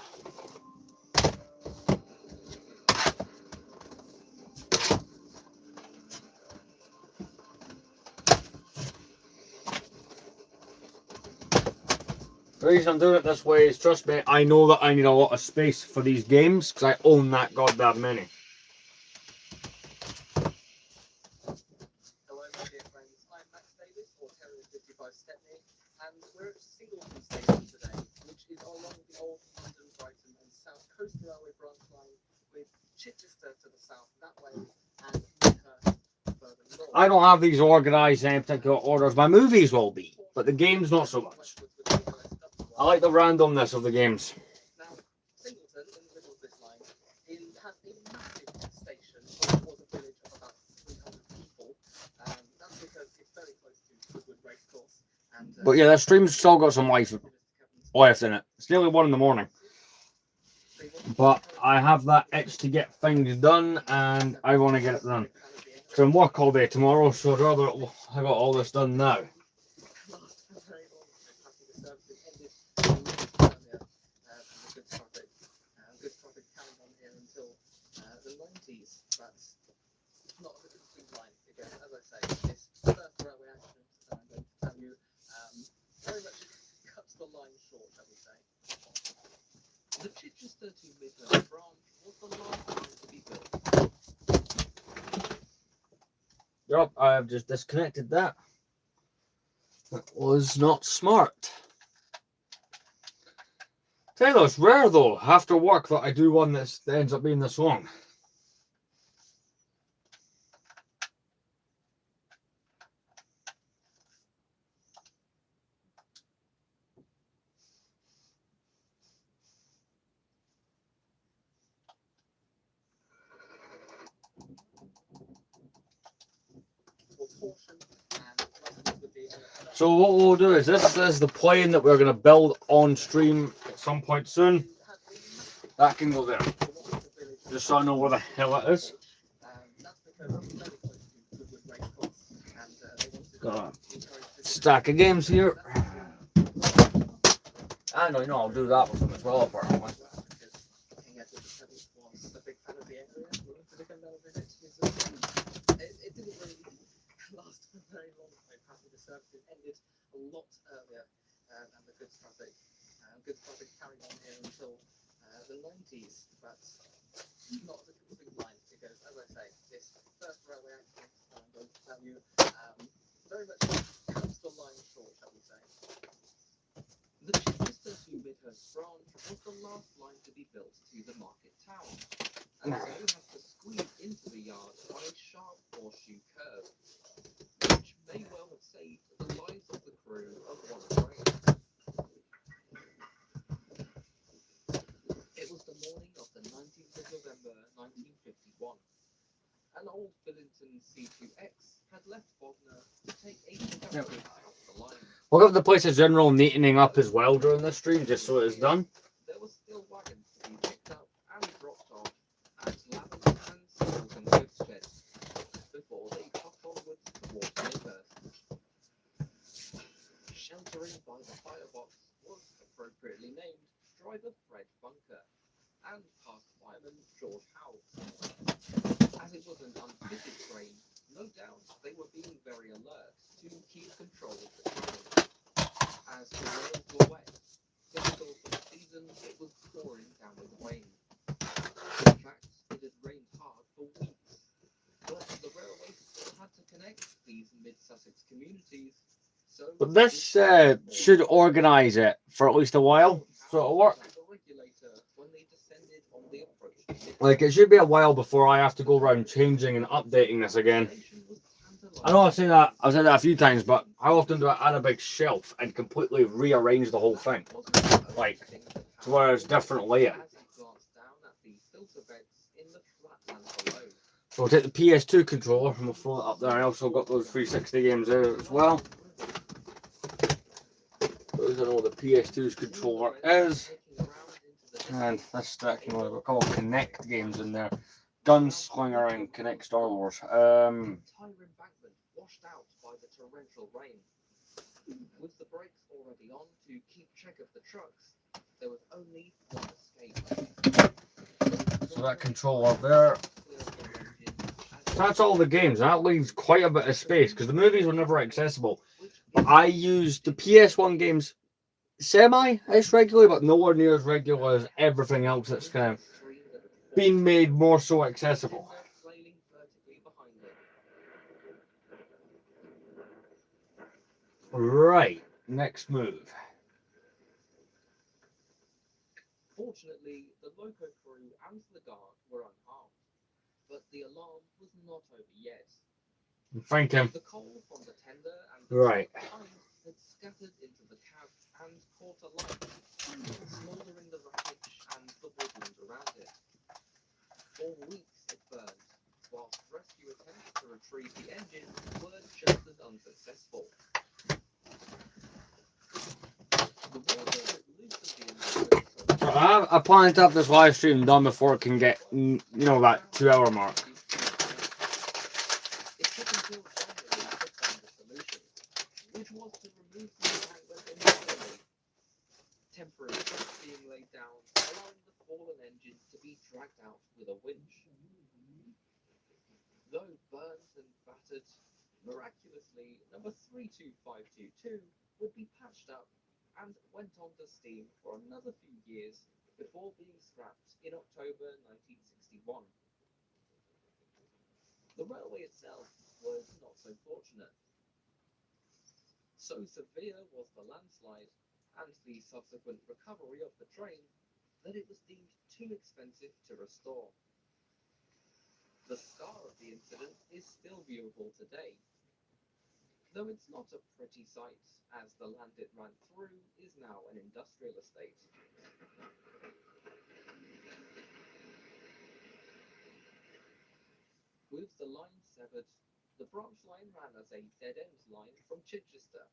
Speaker 1: The reason I'm doing it this way is, trust me, I know that I need a lot of space for these games because I own that goddamn many.
Speaker 3: Hello, my dear friends. I'm Max Davis, or Terrier55 Stepney, and we're at Singleton Station today, which is along the old London, Brighton and South Coast Railway branch line, with Chichester to the south that way and Midhurst further north.
Speaker 1: I don't have these organised in any particular orders. My movies will be, but the games not so much. I like the randomness of the games.
Speaker 3: Now, Singleton, in the middle of this line, has a massive station, or was a village of about 300 people. That's because it's very close to Goodwood Racecourse. And,
Speaker 1: But yeah, that stream's still got some life left in it. It's nearly 1 in the morning. But I have that itch to get things done, and I want to get it done. Because I'm work all day tomorrow, so I'd rather I got all this done now.
Speaker 3: Last for very long, passenger services ended earlier than the goods traffic. Goods traffic carried on here until the 90s, but not a complete line, because as I say, this first railway accident that I'm going to tell you very much cuts the line short, shall we say. The Chichester to Midhurst branch was the last line to be built.
Speaker 1: Yup, I have just disconnected that. That was not smart. Tell you, it's rare though, after work, that I do one that ends up being this long. So what we'll do is, this is the plane that we're going to build on stream at some point soon. That can go there. Just so I know where the hell it is. Got a stack of games here. I know, I'll do that with them as well, apparently.
Speaker 3: It didn't really last for very long. Passenger services ended a lot earlier than the goods traffic. Goods traffic carried on here until the 90s, but not the complete line, because as I say, this first railway accident that I'm going to tell you very much cuts the line short, shall we say. The Chichester to Midhurst branch was the last line to be built to the market town, and so you have to squeeze into the yard on a sharp horseshoe curve, which may well have saved the lives of the crew of one train. It was the morning of the 19th of November 1951. An old Billington C2X had left Bognor to take a discovery out the line.
Speaker 1: We'll give the place a general neatening up as well during this stream, just so it is done.
Speaker 3: There were still wagons to be picked up and dropped off at Lavender and Singleton goods sheds before they hopped onwards towards Midhurst. Sheltering by the firebox was appropriately named driver Fred Bunker and past fireman George Howe. As it was an unfitted train, No doubt they were being very alert to keep control of the train. As the rails were wet, typical for the season, it was pouring down with rain. In fact, it had rained hard for weeks. But the railway still had to connect these mid-Sussex communities. So
Speaker 1: But this should organise it for at least a while, so it'll work.
Speaker 3: The regulator when they descended on the approach to Midland.
Speaker 1: Like, it should be a while before I have to go around changing and updating this again. I know I've said that a few times, but how often do I add a big shelf and completely rearrange the whole thing? Like, to where it's different layout. So we'll take the PS2 controller and we'll throw it up there. I also got those 360 games there as well. Those are all the PS2's controller is. And this stack, you know, we've got a couple of Connect games in there. Gunslinger and Connect Star Wars.
Speaker 3: Entire embankment washed out by the torrential rain. With the brakes already on to keep check of the trucks, there was only one escape.
Speaker 1: So that controller there. That's all the games. That leaves quite a bit of space because the movies were never accessible. But I used the PS1 games semi-ish regularly, but nowhere near as regular as everything else that's kind of been made more so accessible. Right, next move.
Speaker 3: Fortunately, the loco crew and the guard were unharmed, but the alarm was not over yet.
Speaker 1: Thank him.
Speaker 3: The coal from the tender and the
Speaker 1: Right.
Speaker 3: behind had scattered into the cab and caught alight, smouldering the wreckage and the woodland around it. For weeks it burned, whilst rescue attempts to retrieve the engine were just as unsuccessful. The water had loosened the engine.
Speaker 1: I plan to have this live stream done before it can get, you know, that 2 hour mark.
Speaker 3: It took until January to find a solution, which was to remove the embankment entirely. Temporary trucks being laid down, allowing the fallen engine to be dragged out with a winch. Though burnt and battered, miraculously, number 32522 would be patched up and went on to steam for another few years before being scrapped in October 1961. The railway itself was not so fortunate. So severe was the landslide and the subsequent recovery of the train that it was deemed too expensive to restore. The scar of the incident is still viewable today, though it's not a pretty sight, as the land it ran through is now an industrial estate. With the line severed, the branch line ran as a dead-end line from Chichester.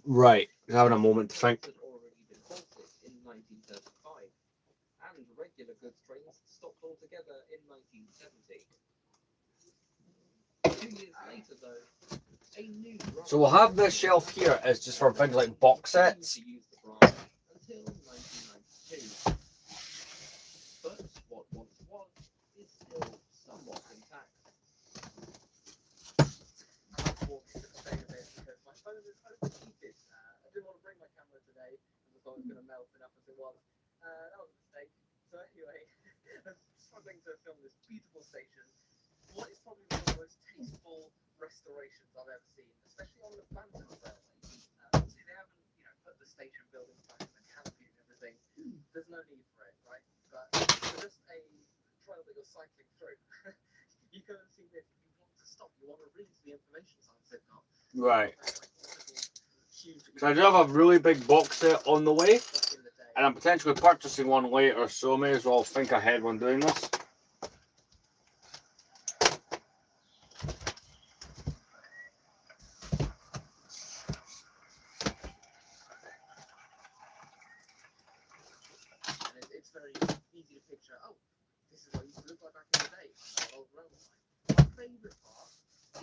Speaker 1: Right, having a moment to think.
Speaker 3: Had already been halted in 1935, and regular goods trains stopped altogether in 1970. 2 years later, though, a new branch
Speaker 1: So we'll have this shelf here as just for things like box sets.
Speaker 3: to use the branch until 1992. But what once was is still somewhat intact. I'm walking to the stage a bit because my phone is overheated. I didn't want to bring my camera today because I thought it was going to melt enough as it was. That was a mistake. So anyway, I'm struggling to film this beautiful station. What is probably one of the most tasteful restorations I've ever seen, especially on the Bantam Railway. See, they haven't, put the station buildings back and the canopy and everything. There's no need for it, right? But for just a trail that you're cycling through, you go and see this. You want to stop. You want to read the information sign signal.
Speaker 1: Right.
Speaker 3: Huge.
Speaker 1: So I do have a really big box set on the way,
Speaker 3: Back in the day.
Speaker 1: and I'm potentially purchasing one later, so I may as well think ahead when doing this.
Speaker 3: And it's very easy to picture, oh, this is what it used to look like back in the day on that old railway line. My favourite part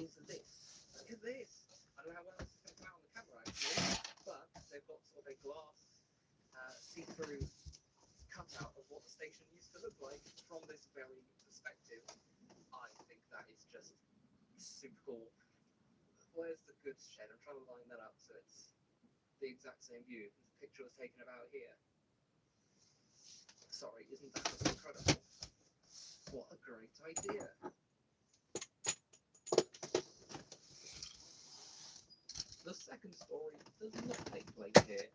Speaker 3: is this. Look at this. I don't know how well this is going to come out on the camera actually, but they've got sort of a glass see-through cutout of what the station used to look like from this very perspective. I think that is just super cool. Where's the goods shed? I'm trying to line that up so it's the exact same view. The picture was taken about here. Sorry, isn't that just incredible? What a great idea. The second story does not take place here,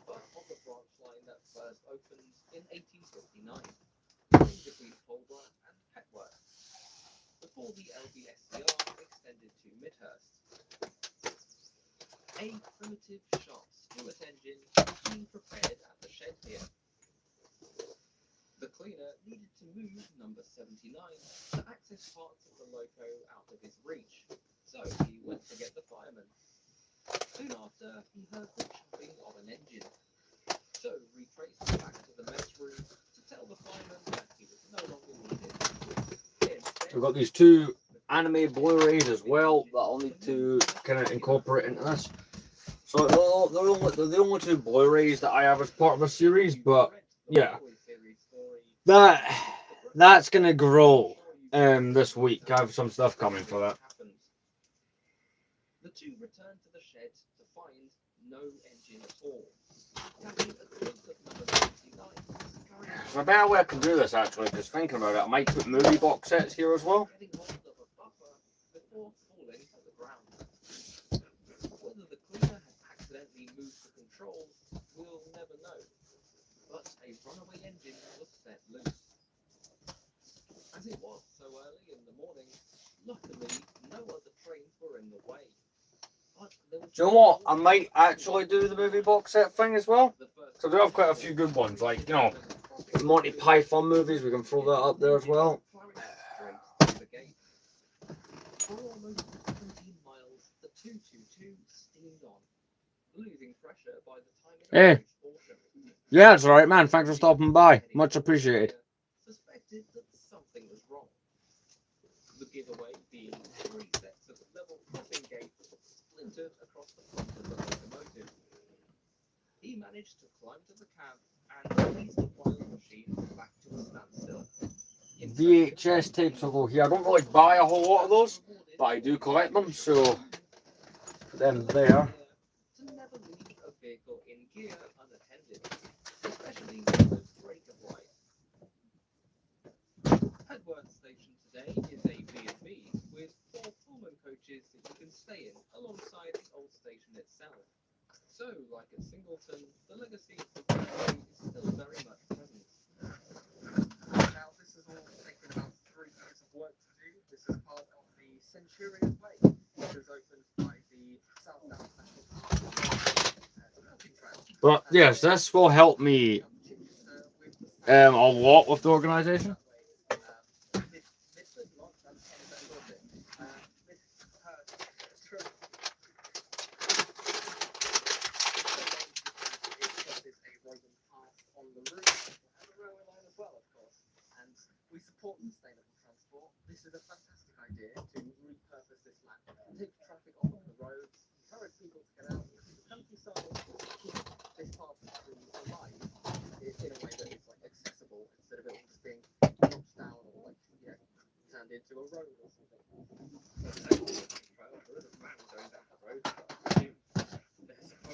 Speaker 3: but on the branch line that first opened in 1859, running between Polborough and Petworth, before the LBSCR extended to Midhurst. A primitive Sharp Stewart engine was being prepared at the shed here. The cleaner needed to move number 79 to access parts of the loco out of his reach, so he went to get the fireman. Soon after, he heard the chopping of an engine, so retraced back to the mess room to tell the fireman that he was no longer needed.
Speaker 1: We've got these two anime Blu-rays as well that I'll need to kind of incorporate into this. So they're the only two Blu-rays that I have as part of a series, but yeah, that's gonna grow this week. I have some stuff coming for that.
Speaker 3: The two returned to the shed to find no engine at all. Having a glimpse of number 79,
Speaker 1: There's a better way I can do this actually, because thinking about it, I might put movie box sets here as well.
Speaker 3: getting hold of a buffer before falling to the ground. Whether the cleaner had accidentally moved the controls, we'll never know. But a runaway engine was set loose. As it was so early in the morning, luckily no other trains were in the way. But there was
Speaker 1: Do you know what? I might actually do the movie box set thing as well. So I do have quite a few good ones, like, you know, the Monty Python movies. We can throw that up there as well.
Speaker 3: For almost 17 miles, the 222 steamed on, losing pressure by the time it
Speaker 1: Hey.
Speaker 3: approached Horsham.
Speaker 1: Yeah, it's alright, man. Thanks for stopping by. Much appreciated.
Speaker 3: Suspected that something was wrong. The giveaway being 3 sets of level crossing gates splintered across the front of the locomotive. He managed to climb to the cab and release the wild machine back to a standstill.
Speaker 1: VHS tapes will go here. I don't really buy a whole lot of those, but I do collect them, so put them there.
Speaker 3: To never leave a vehicle in gear unattended, especially when there's break of light. Petworth Station today is a B&B with 4 Pullman coaches that you can stay in alongside the old station itself. So, like at Singleton, the legacy of the railway is still very much present. Now, this is all taken about 3 years of work to do. This is part of the Centurion Way, which was opened by the South Downs National Park.
Speaker 1: But yes, this will help me a lot with the organisation.
Speaker 3: We support sustainable transport. This is a fantastic idea to repurpose this land, take traffic off the roads, encourage people to get out into the countryside, keep this part of the street alive in a way that is like accessible instead of it just being notched down or like turned into a road or something.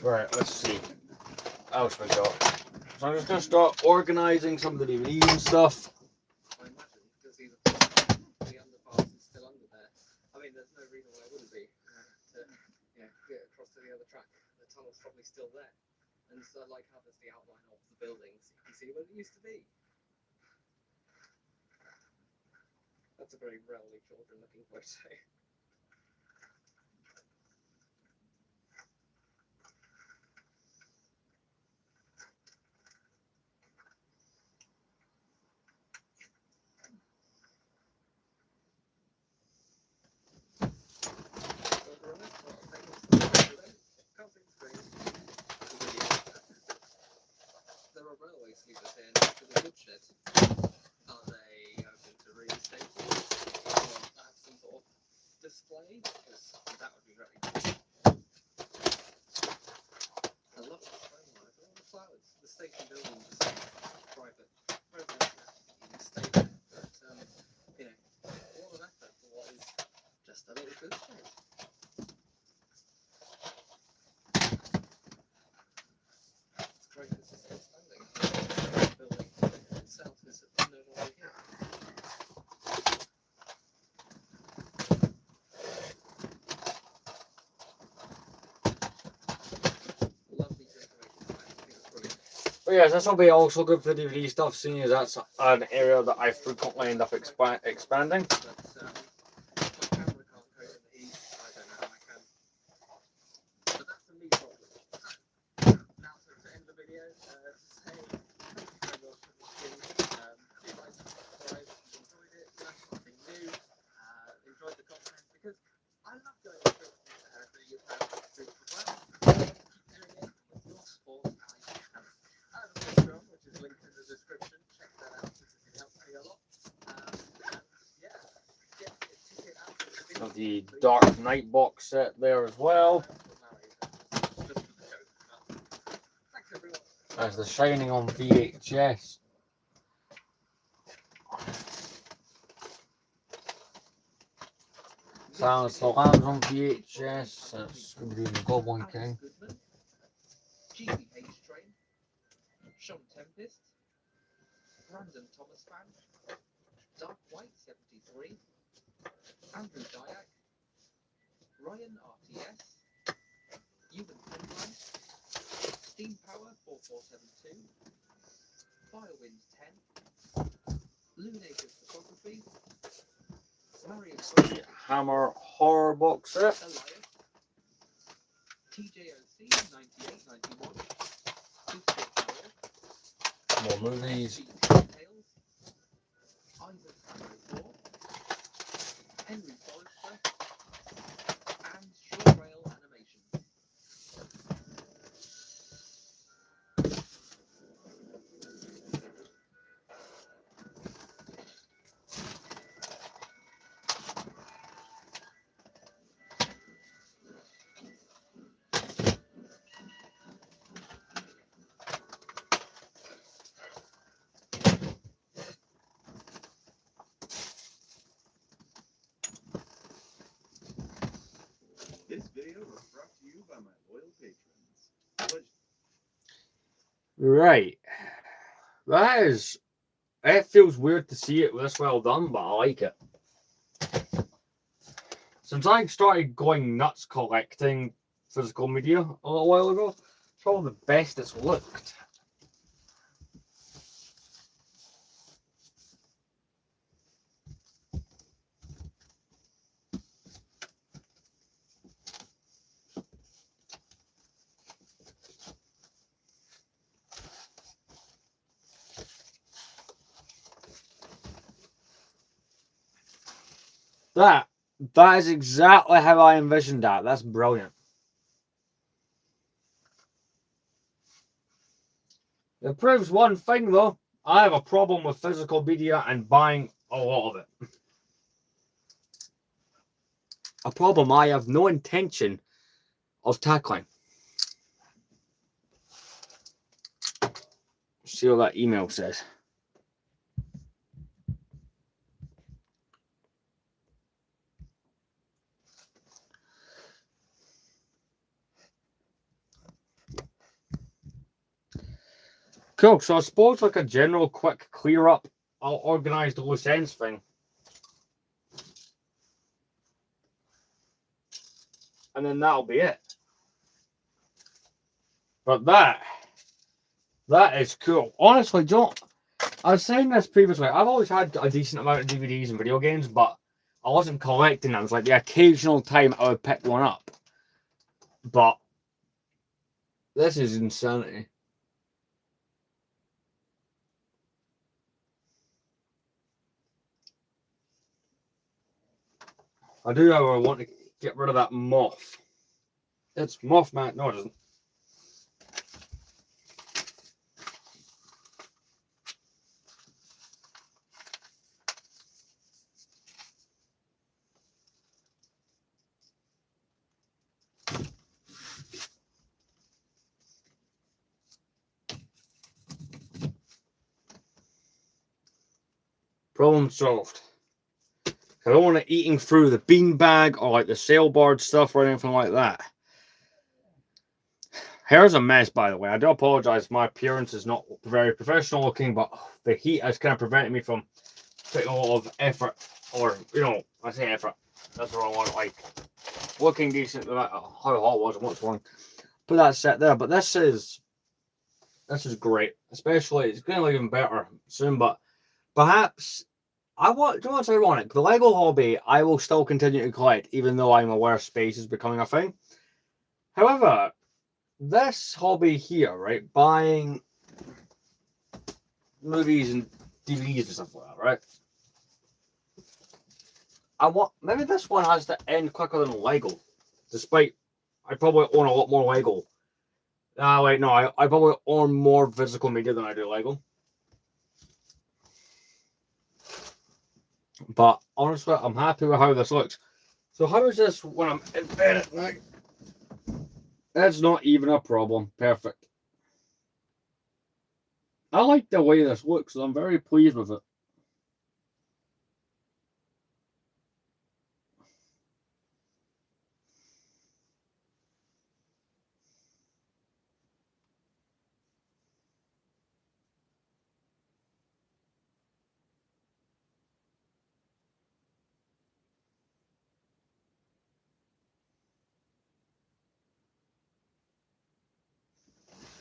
Speaker 1: Right, let's see. What else we got? So I'm just gonna start organising some of the DVDs and stuff.
Speaker 3: I imagine, because the underpass is still under there. I mean, there's no reason why it wouldn't be to get across to the other track. The tunnel's probably still there. And so I like how there's the outline of the buildings. You can see what it used to be. That's a very railway children looking photo. There are railway sleepers here next to the goods shed. Are they open to reinstate? Or have some sort of
Speaker 1: But yes, this will be also good for DVD stuff, seeing as that's an area that I frequently end up expanding.
Speaker 3: But my camera can't cope in the heat. I don't know how I can. But that's the me problem. Now to end the video, to say thank you very much for watching. Do like, subscribe if you enjoyed it, learned something new, enjoyed the content, because I love going on trips to your parents' streets as well. Keep doing it with your support and you can. I have a Patreon, which is linked in the description. Check that out because it helps me a lot. And yeah, get a ticket out to the video.
Speaker 1: Got the Dark Knight box set there as well.
Speaker 3: Thanks everyone.
Speaker 1: There's The Shining on VHS. Silence of the Lambs on VHS. That's Scooby-Doo and Goblin King.
Speaker 3: GBH Train, Sean Tempest, Brandon Thomas Fan, Dark White 73, Andrew Dyack, Ryan RTS, Ewan Penline, Steam Power 4472, Firewind 10, Lunated Photography, Marion
Speaker 1: Hammer horror box set.
Speaker 3: Elias, TJOC 9891,
Speaker 1: More movies.
Speaker 3: Tales, Isaac Family 4, Henry Forrester, and Short Rail Animation.
Speaker 2: This video was brought to you by my loyal patrons.
Speaker 1: Right. That is. It feels weird to see it this well done, but I like it. Since I started going nuts collecting physical media a little while ago, it's probably the best it's looked. That is exactly how I envisioned that. That's brilliant. It proves one thing though. I have a problem with physical media and buying a lot of it. A problem I have no intention of tackling. See what that email says. Cool, so I suppose like a general quick clear up, I'll organize the loose ends thing. And then that'll be it. But that is cool. Honestly, John, I was saying this previously, I've always had a decent amount of DVDs and video games, but I wasn't collecting them. It was like the occasional time I would pick one up. But this is insanity. I do, however, want to get rid of that moth. It's Mothman. No, it isn't. Problem solved. I don't want it eating through the beanbag or like the sailboard stuff or anything like that. Hair's a mess, by the way. I do apologize. My appearance is not very professional looking, but the heat has kind of prevented me from putting a lot of effort, or, you know, I say effort. That's the wrong one. Like, looking decent, no matter how hot it was and what's wrong. Put that set there. But this is This is great. Especially, it's going to look even better soon, but perhaps do you know what's ironic? The Lego hobby I will still continue to collect, even though I'm aware space is becoming a thing. However, this hobby here, right, buying movies and DVDs and stuff like that, right? Maybe this one has to end quicker than Lego, despite I probably own a lot more Lego. Wait, no, I probably own more physical media than I do Lego. But honestly, I'm happy with how this looks. So how is this when I'm in bed at night? That's not even a problem. Perfect. I like the way this looks, so I'm very pleased with it.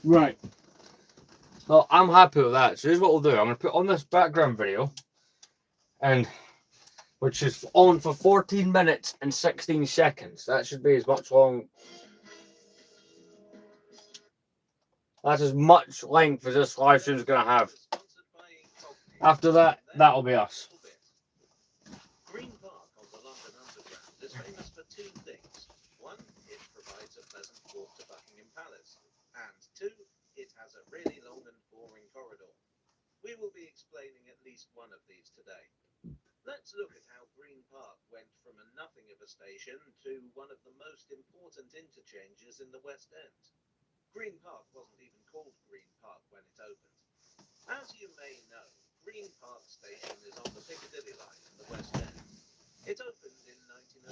Speaker 1: Right. So I'm happy with that. So here's what we'll do. I'm going to put on this background video, and which is on for 14 minutes and 16 seconds. That should be as much long. That's as much length as this live stream is going to have. After that, that'll be us.
Speaker 2: Green Park on the London Underground is famous for two things. One, it provides a pleasant walk to Buckingham Palace. And two, it has a really long and boring corridor. We will be explaining at least one of these today. Let's look at how Green Park went from a nothing of a station to one of the most important interchanges in the West End. Green Park wasn't even called Green Park when it opened. As you may know, Green Park Station is on the Piccadilly line in the West End. It opened in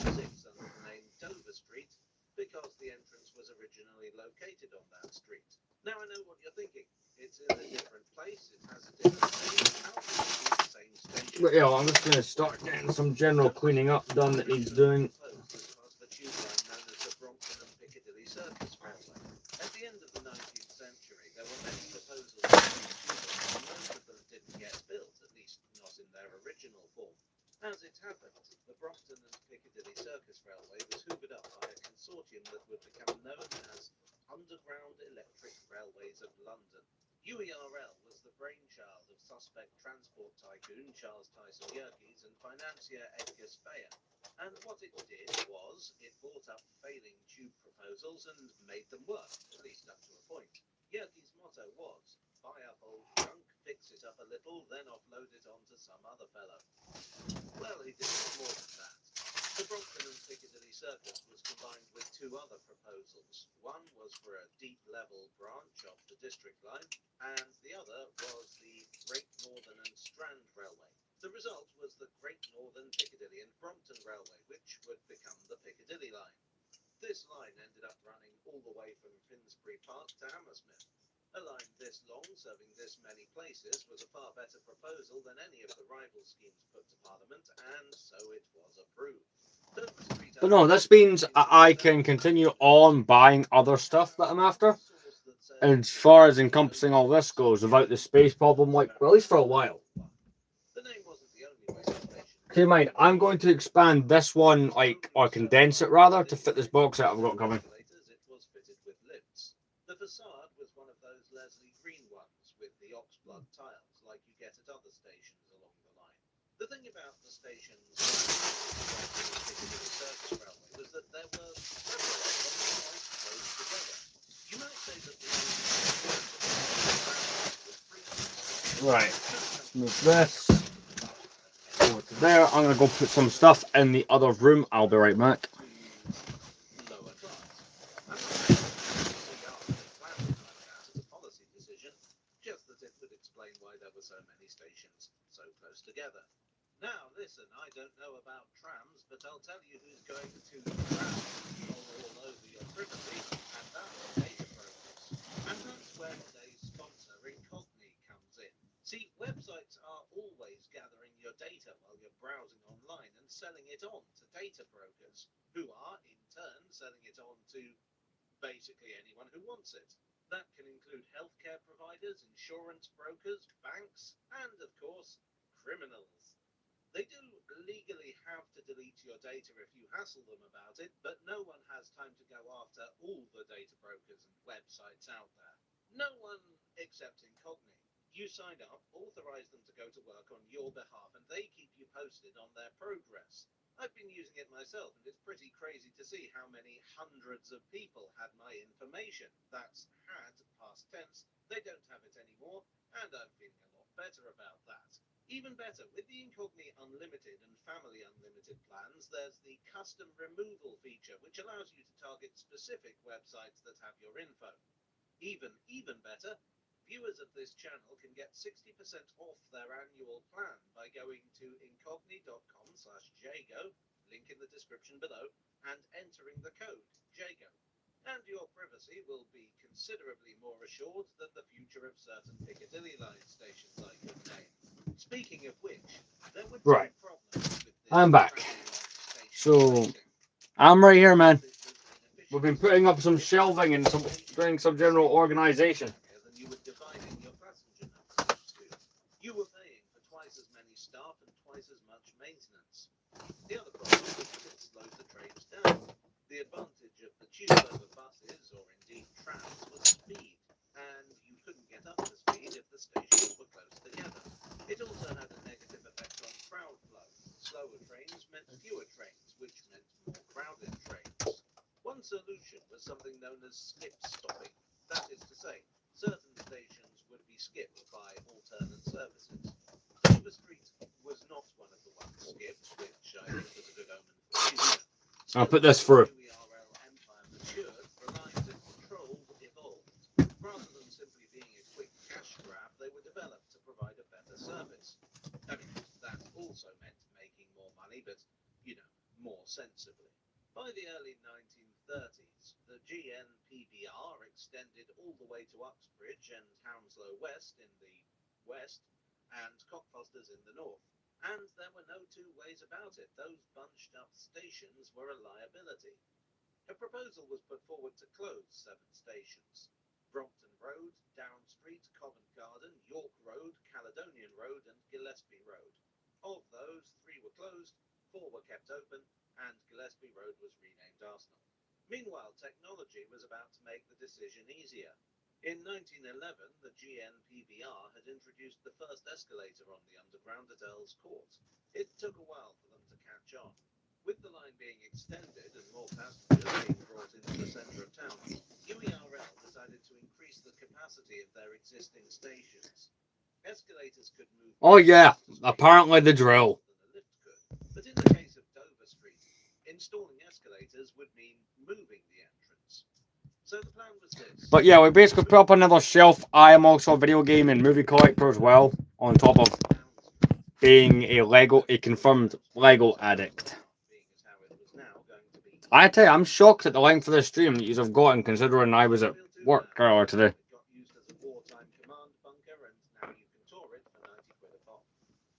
Speaker 2: 1906 under the name Dover Street because the entrance was originally located on that street. Now I know what you're thinking. It's in a different place, it has a different name. How can it be the same station?
Speaker 1: But yeah, I'm just going to start getting some general cleaning up done that needs doing.
Speaker 2: The tube line known as the Brompton and Piccadilly Circus Railway. At the end of the 19th century, there were many proposals for these tube lines, and most of them didn't get built, at least not in their original form. As it happened, the Brompton and Piccadilly Circus Railway was hoovered up by a consortium that would become known as Underground Electric Railways of London. UERL was the brainchild of suspect transport tycoon Charles Tyson Yerkes and financier Edgar Speyer. And what it did was, it bought up failing tube proposals and made them work, at least up to a point. Yerkes' motto was, buy up old junk, fix it up a little, then offload it onto some other fellow. Well, he did more than that. The Brompton and Piccadilly Circus was combined with two other proposals. One was for a deep-level branch of the District Line, and the other was the Great Northern and Strand Railway. The result was the Great Northern Piccadilly and Brompton Railway, which would become the Piccadilly Line. This line ended up running all the way from Finsbury Park to Hammersmith. A line this long, serving this many places, was a far better proposal than any of the rival schemes put to Parliament, and so it was approved.
Speaker 1: But no, this means I can continue on buying other stuff that I'm after. And as far as encompassing all this goes, without the space problem, like, well, at least for a while. Keep in mind, I'm going to expand this one, like, or condense it rather, to fit this box set I've got coming.
Speaker 2: The facade was one of those Leslie Green ones with the oxblood tiles, like you get at other stations along the line. The thing about the stations like the Circus Railway was that there were several of them quite close together. You might say that the
Speaker 1: right. Let's move this over to there. I'm gonna go put some stuff in the other room. I'll be right back.
Speaker 2: So many stations so close together. Now listen, I don't know about trams, but I'll tell you who's going to tram all over your privacy, and that's data brokers. And that's where today's sponsor, Incogni, comes in. See, websites are always gathering your data while you're browsing online and selling it on to data brokers, who are in turn selling it on to basically anyone who wants it. That can include healthcare providers, insurance brokers, banks, and of course, criminals. They do legally have to delete your data if you hassle them about it, but no one has time to go after all the data brokers and websites out there. No one except Incogni. You sign up, authorize them to go to work on your behalf, and they keep you posted on their progress. I've been using it myself, and it's pretty crazy to see how many hundreds of people had my information. That's had, past tense. They don't have it anymore, and I'm feeling a lot better about that. Even better, with the Incogni Unlimited and Family Unlimited plans, there's the custom removal feature, which allows you to target specific websites that have your info. Even better, viewers of this channel can get 60% off their annual plan by going to incogni.com/jago, link in the description below, and entering the code JAGO. And your privacy will be considerably more assured than the future of certain Piccadilly line stations I could name. Speaking of which, there were two
Speaker 1: Right.
Speaker 2: problems with this
Speaker 1: I'm back.
Speaker 2: station
Speaker 1: So,
Speaker 2: rating.
Speaker 1: I'm right here, man.
Speaker 2: It was inefficient.
Speaker 1: We've been putting up some shelving and doing some general organization.
Speaker 2: Than you were dividing your passenger numbers to. You were paying for twice as many staff and twice as much maintenance. The other problem was that it slowed the trains down. The advantage of the tube over buses, or indeed trams, was speed, and you couldn't get up to speed if the stations were close together. It also had a negative effect on crowd flow. Slower trains meant fewer trains, which meant more crowded trains. One solution was something known as skip stopping. That is to say, certain stations would be skipped by alternate services. Dover Street was not one of the ones skipped, which I think was a good omen for the future.
Speaker 1: I'll put this through.
Speaker 2: UERL empire matured, reliance and control evolved. Rather than simply being a quick cash grab, they were developed to provide a better service. I mean, that also meant making more money, but, more sensibly. By the early 1930s, the GNPBR extended all the way to Uxbridge and Hounslow West in the west, and Cockfosters in the north. And there were no two ways about it. Those bunched up stations were a liability. A proposal was put forward to close 7 stations: Brompton Road, Down Street, Covent Garden, York Road, Caledonian Road, and Gillespie Road. Of those, 3 were closed, 4 were kept open, and Gillespie Road was renamed Arsenal. Meanwhile, technology was about to make the decision easier. In 1911, the GNPBR had introduced the first escalator on the Underground at Earl's Court. It took a while for them to catch on. With the line being extended and more passengers being brought into the centre of town, UERL decided to increase the capacity of their existing stations. Escalators could move...
Speaker 1: Oh yeah, apparently the drill.
Speaker 2: ...than a lift could. But in the case of Dover Street, installing escalators would mean moving the entrance. So the plan was this.
Speaker 1: But yeah, we basically put up another shelf. I am also a video game and movie collector as well, on top of being a confirmed Lego addict. I tell you, I'm shocked at the length of the stream that you've gotten, considering I was at work earlier today.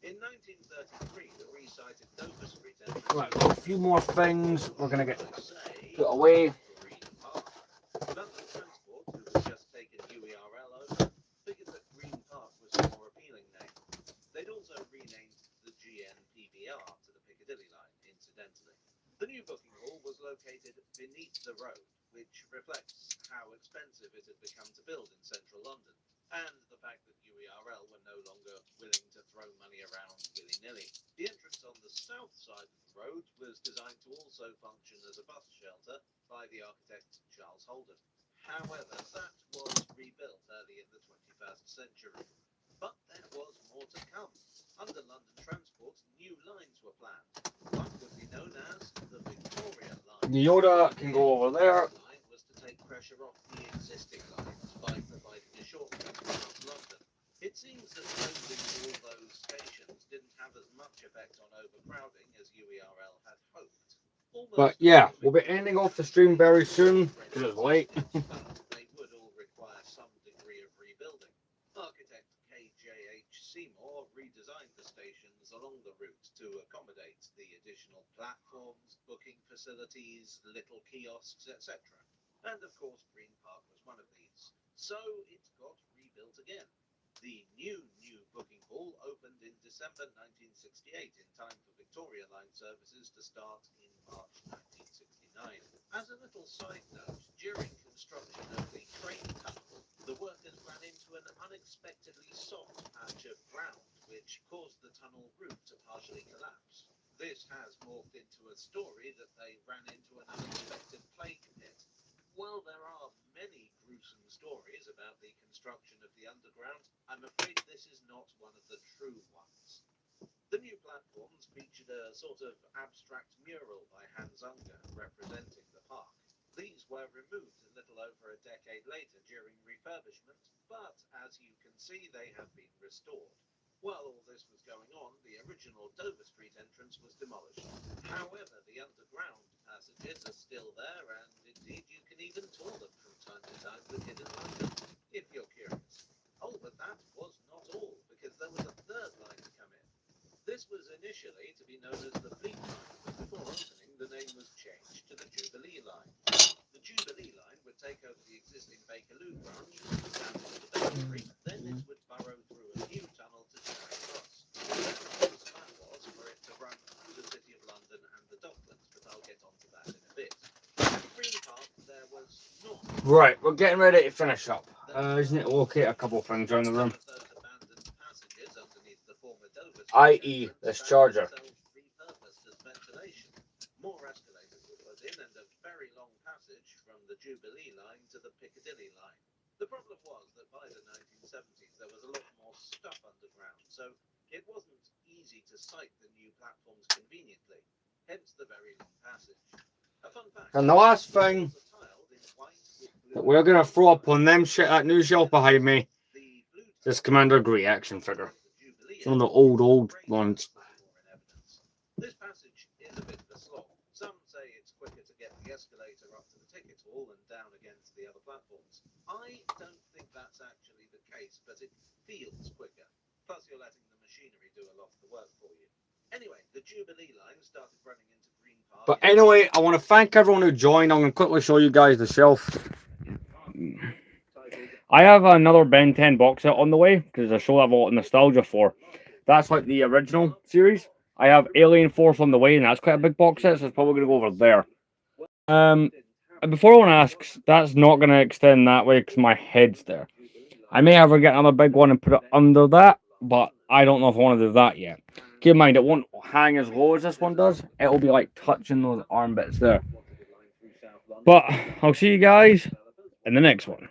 Speaker 2: In 1933, the recited Dover Street
Speaker 1: Right, got a few more things we're gonna get put away.
Speaker 2: London Transport, who had just taken UERL over, figured that Green Park was a more appealing name. They'd also renamed the GNPBR to the Piccadilly line, incidentally. The new booking hall was located beneath the road, which reflects how expensive it had become to build in central London, and the fact that UERL were no longer willing to throw money around willy-nilly. The entrance on the south side of the road was designed to also function as a bus shelter by the architect Charles Holden. However, that was rebuilt early in the 21st century. But there was more to come. Under London Transport, new lines were planned. One would be known as the Victoria Line.
Speaker 1: The Yoda can go over there.
Speaker 2: The line was to take pressure off the existing lines by providing a shortcut across London. It seems that closing all those stations didn't have as much effect on overcrowding as UERL had hoped.
Speaker 1: But yeah, we'll be ending off the stream very soon, because it's late.
Speaker 2: They would all require some degree of rebuilding. Architect KJH Seymour redesigned the stations along the route to accommodate the additional platforms, booking facilities, little kiosks, etc. And of course, Green Park was one of these. So it got rebuilt again. The new booking hall opened in December 1968 in time for Victoria Line services to start in March 1969. As a little side note, during construction of the train tunnel, the workers ran into an unexpectedly soft patch of ground, which caused the tunnel route to partially collapse. This has morphed into a story that they ran into an unexpected plague pit. While there are many gruesome stories about the construction of the underground, I'm afraid this is not one of the true ones. The new platforms featured a sort of abstract mural by Hans Unger representing the park. These were removed a little over a decade later during refurbishment, but as you can see, they have been restored. While all this was going on, the original Dover Street entrance was demolished. However, the underground passages are still there, and indeed you can even tour them from time to time with Hidden London, if you're curious. Oh, but that was not all, because there was a third line to come in. This was initially to be known as the Fleet Line, but before opening, the name was changed to the Jubilee Line. The Jubilee Line would take over the existing Bakerloo branch down to the Baker Creek, then it would burrow through a new tunnel to Charing Cross. The plan was for it to run through the City of London and the Docklands, but I'll get onto that in a bit. At Green Park, there was not.
Speaker 1: Right, we're getting ready to finish up. I just need to locate a couple of things around the room. I.e. this charger.
Speaker 2: More escalators were put in and a very long passage from the Jubilee line to the Piccadilly line. The problem was that by the 1970s there was a lot more stuff underground, so it wasn't easy to site the new platforms conveniently, hence the very long passage. A fun fact,
Speaker 1: And the last thing that we're going to throw up on them shit, that new shelf behind me, this Commander Grey action figure. It's one of the old ones.
Speaker 2: This passage is a bit of a slog. Some say it's quicker to get the escalator up to the ticket hall and down again to the other platforms. I don't think that's actually the case, but it feels quicker. Plus, you're letting the machinery do a lot of the work for you. Anyway, the Jubilee line started running into Green Park.
Speaker 1: But anyway, I want to thank everyone who joined. I'm going to quickly show you guys the shelf. I have another Ben 10 box set on the way because I show I've a lot of nostalgia for. That's like the original series. I have Alien Force on the way, and that's quite a big box set, so it's probably going to go over there. Before anyone asks, that's not going to extend that way because my head's there. I may ever get another big one and put it under that, but I don't know if I want to do that yet. Keep in mind, it won't hang as low as this one does. It'll be like touching those arm bits there. But I'll see you guys in the next one.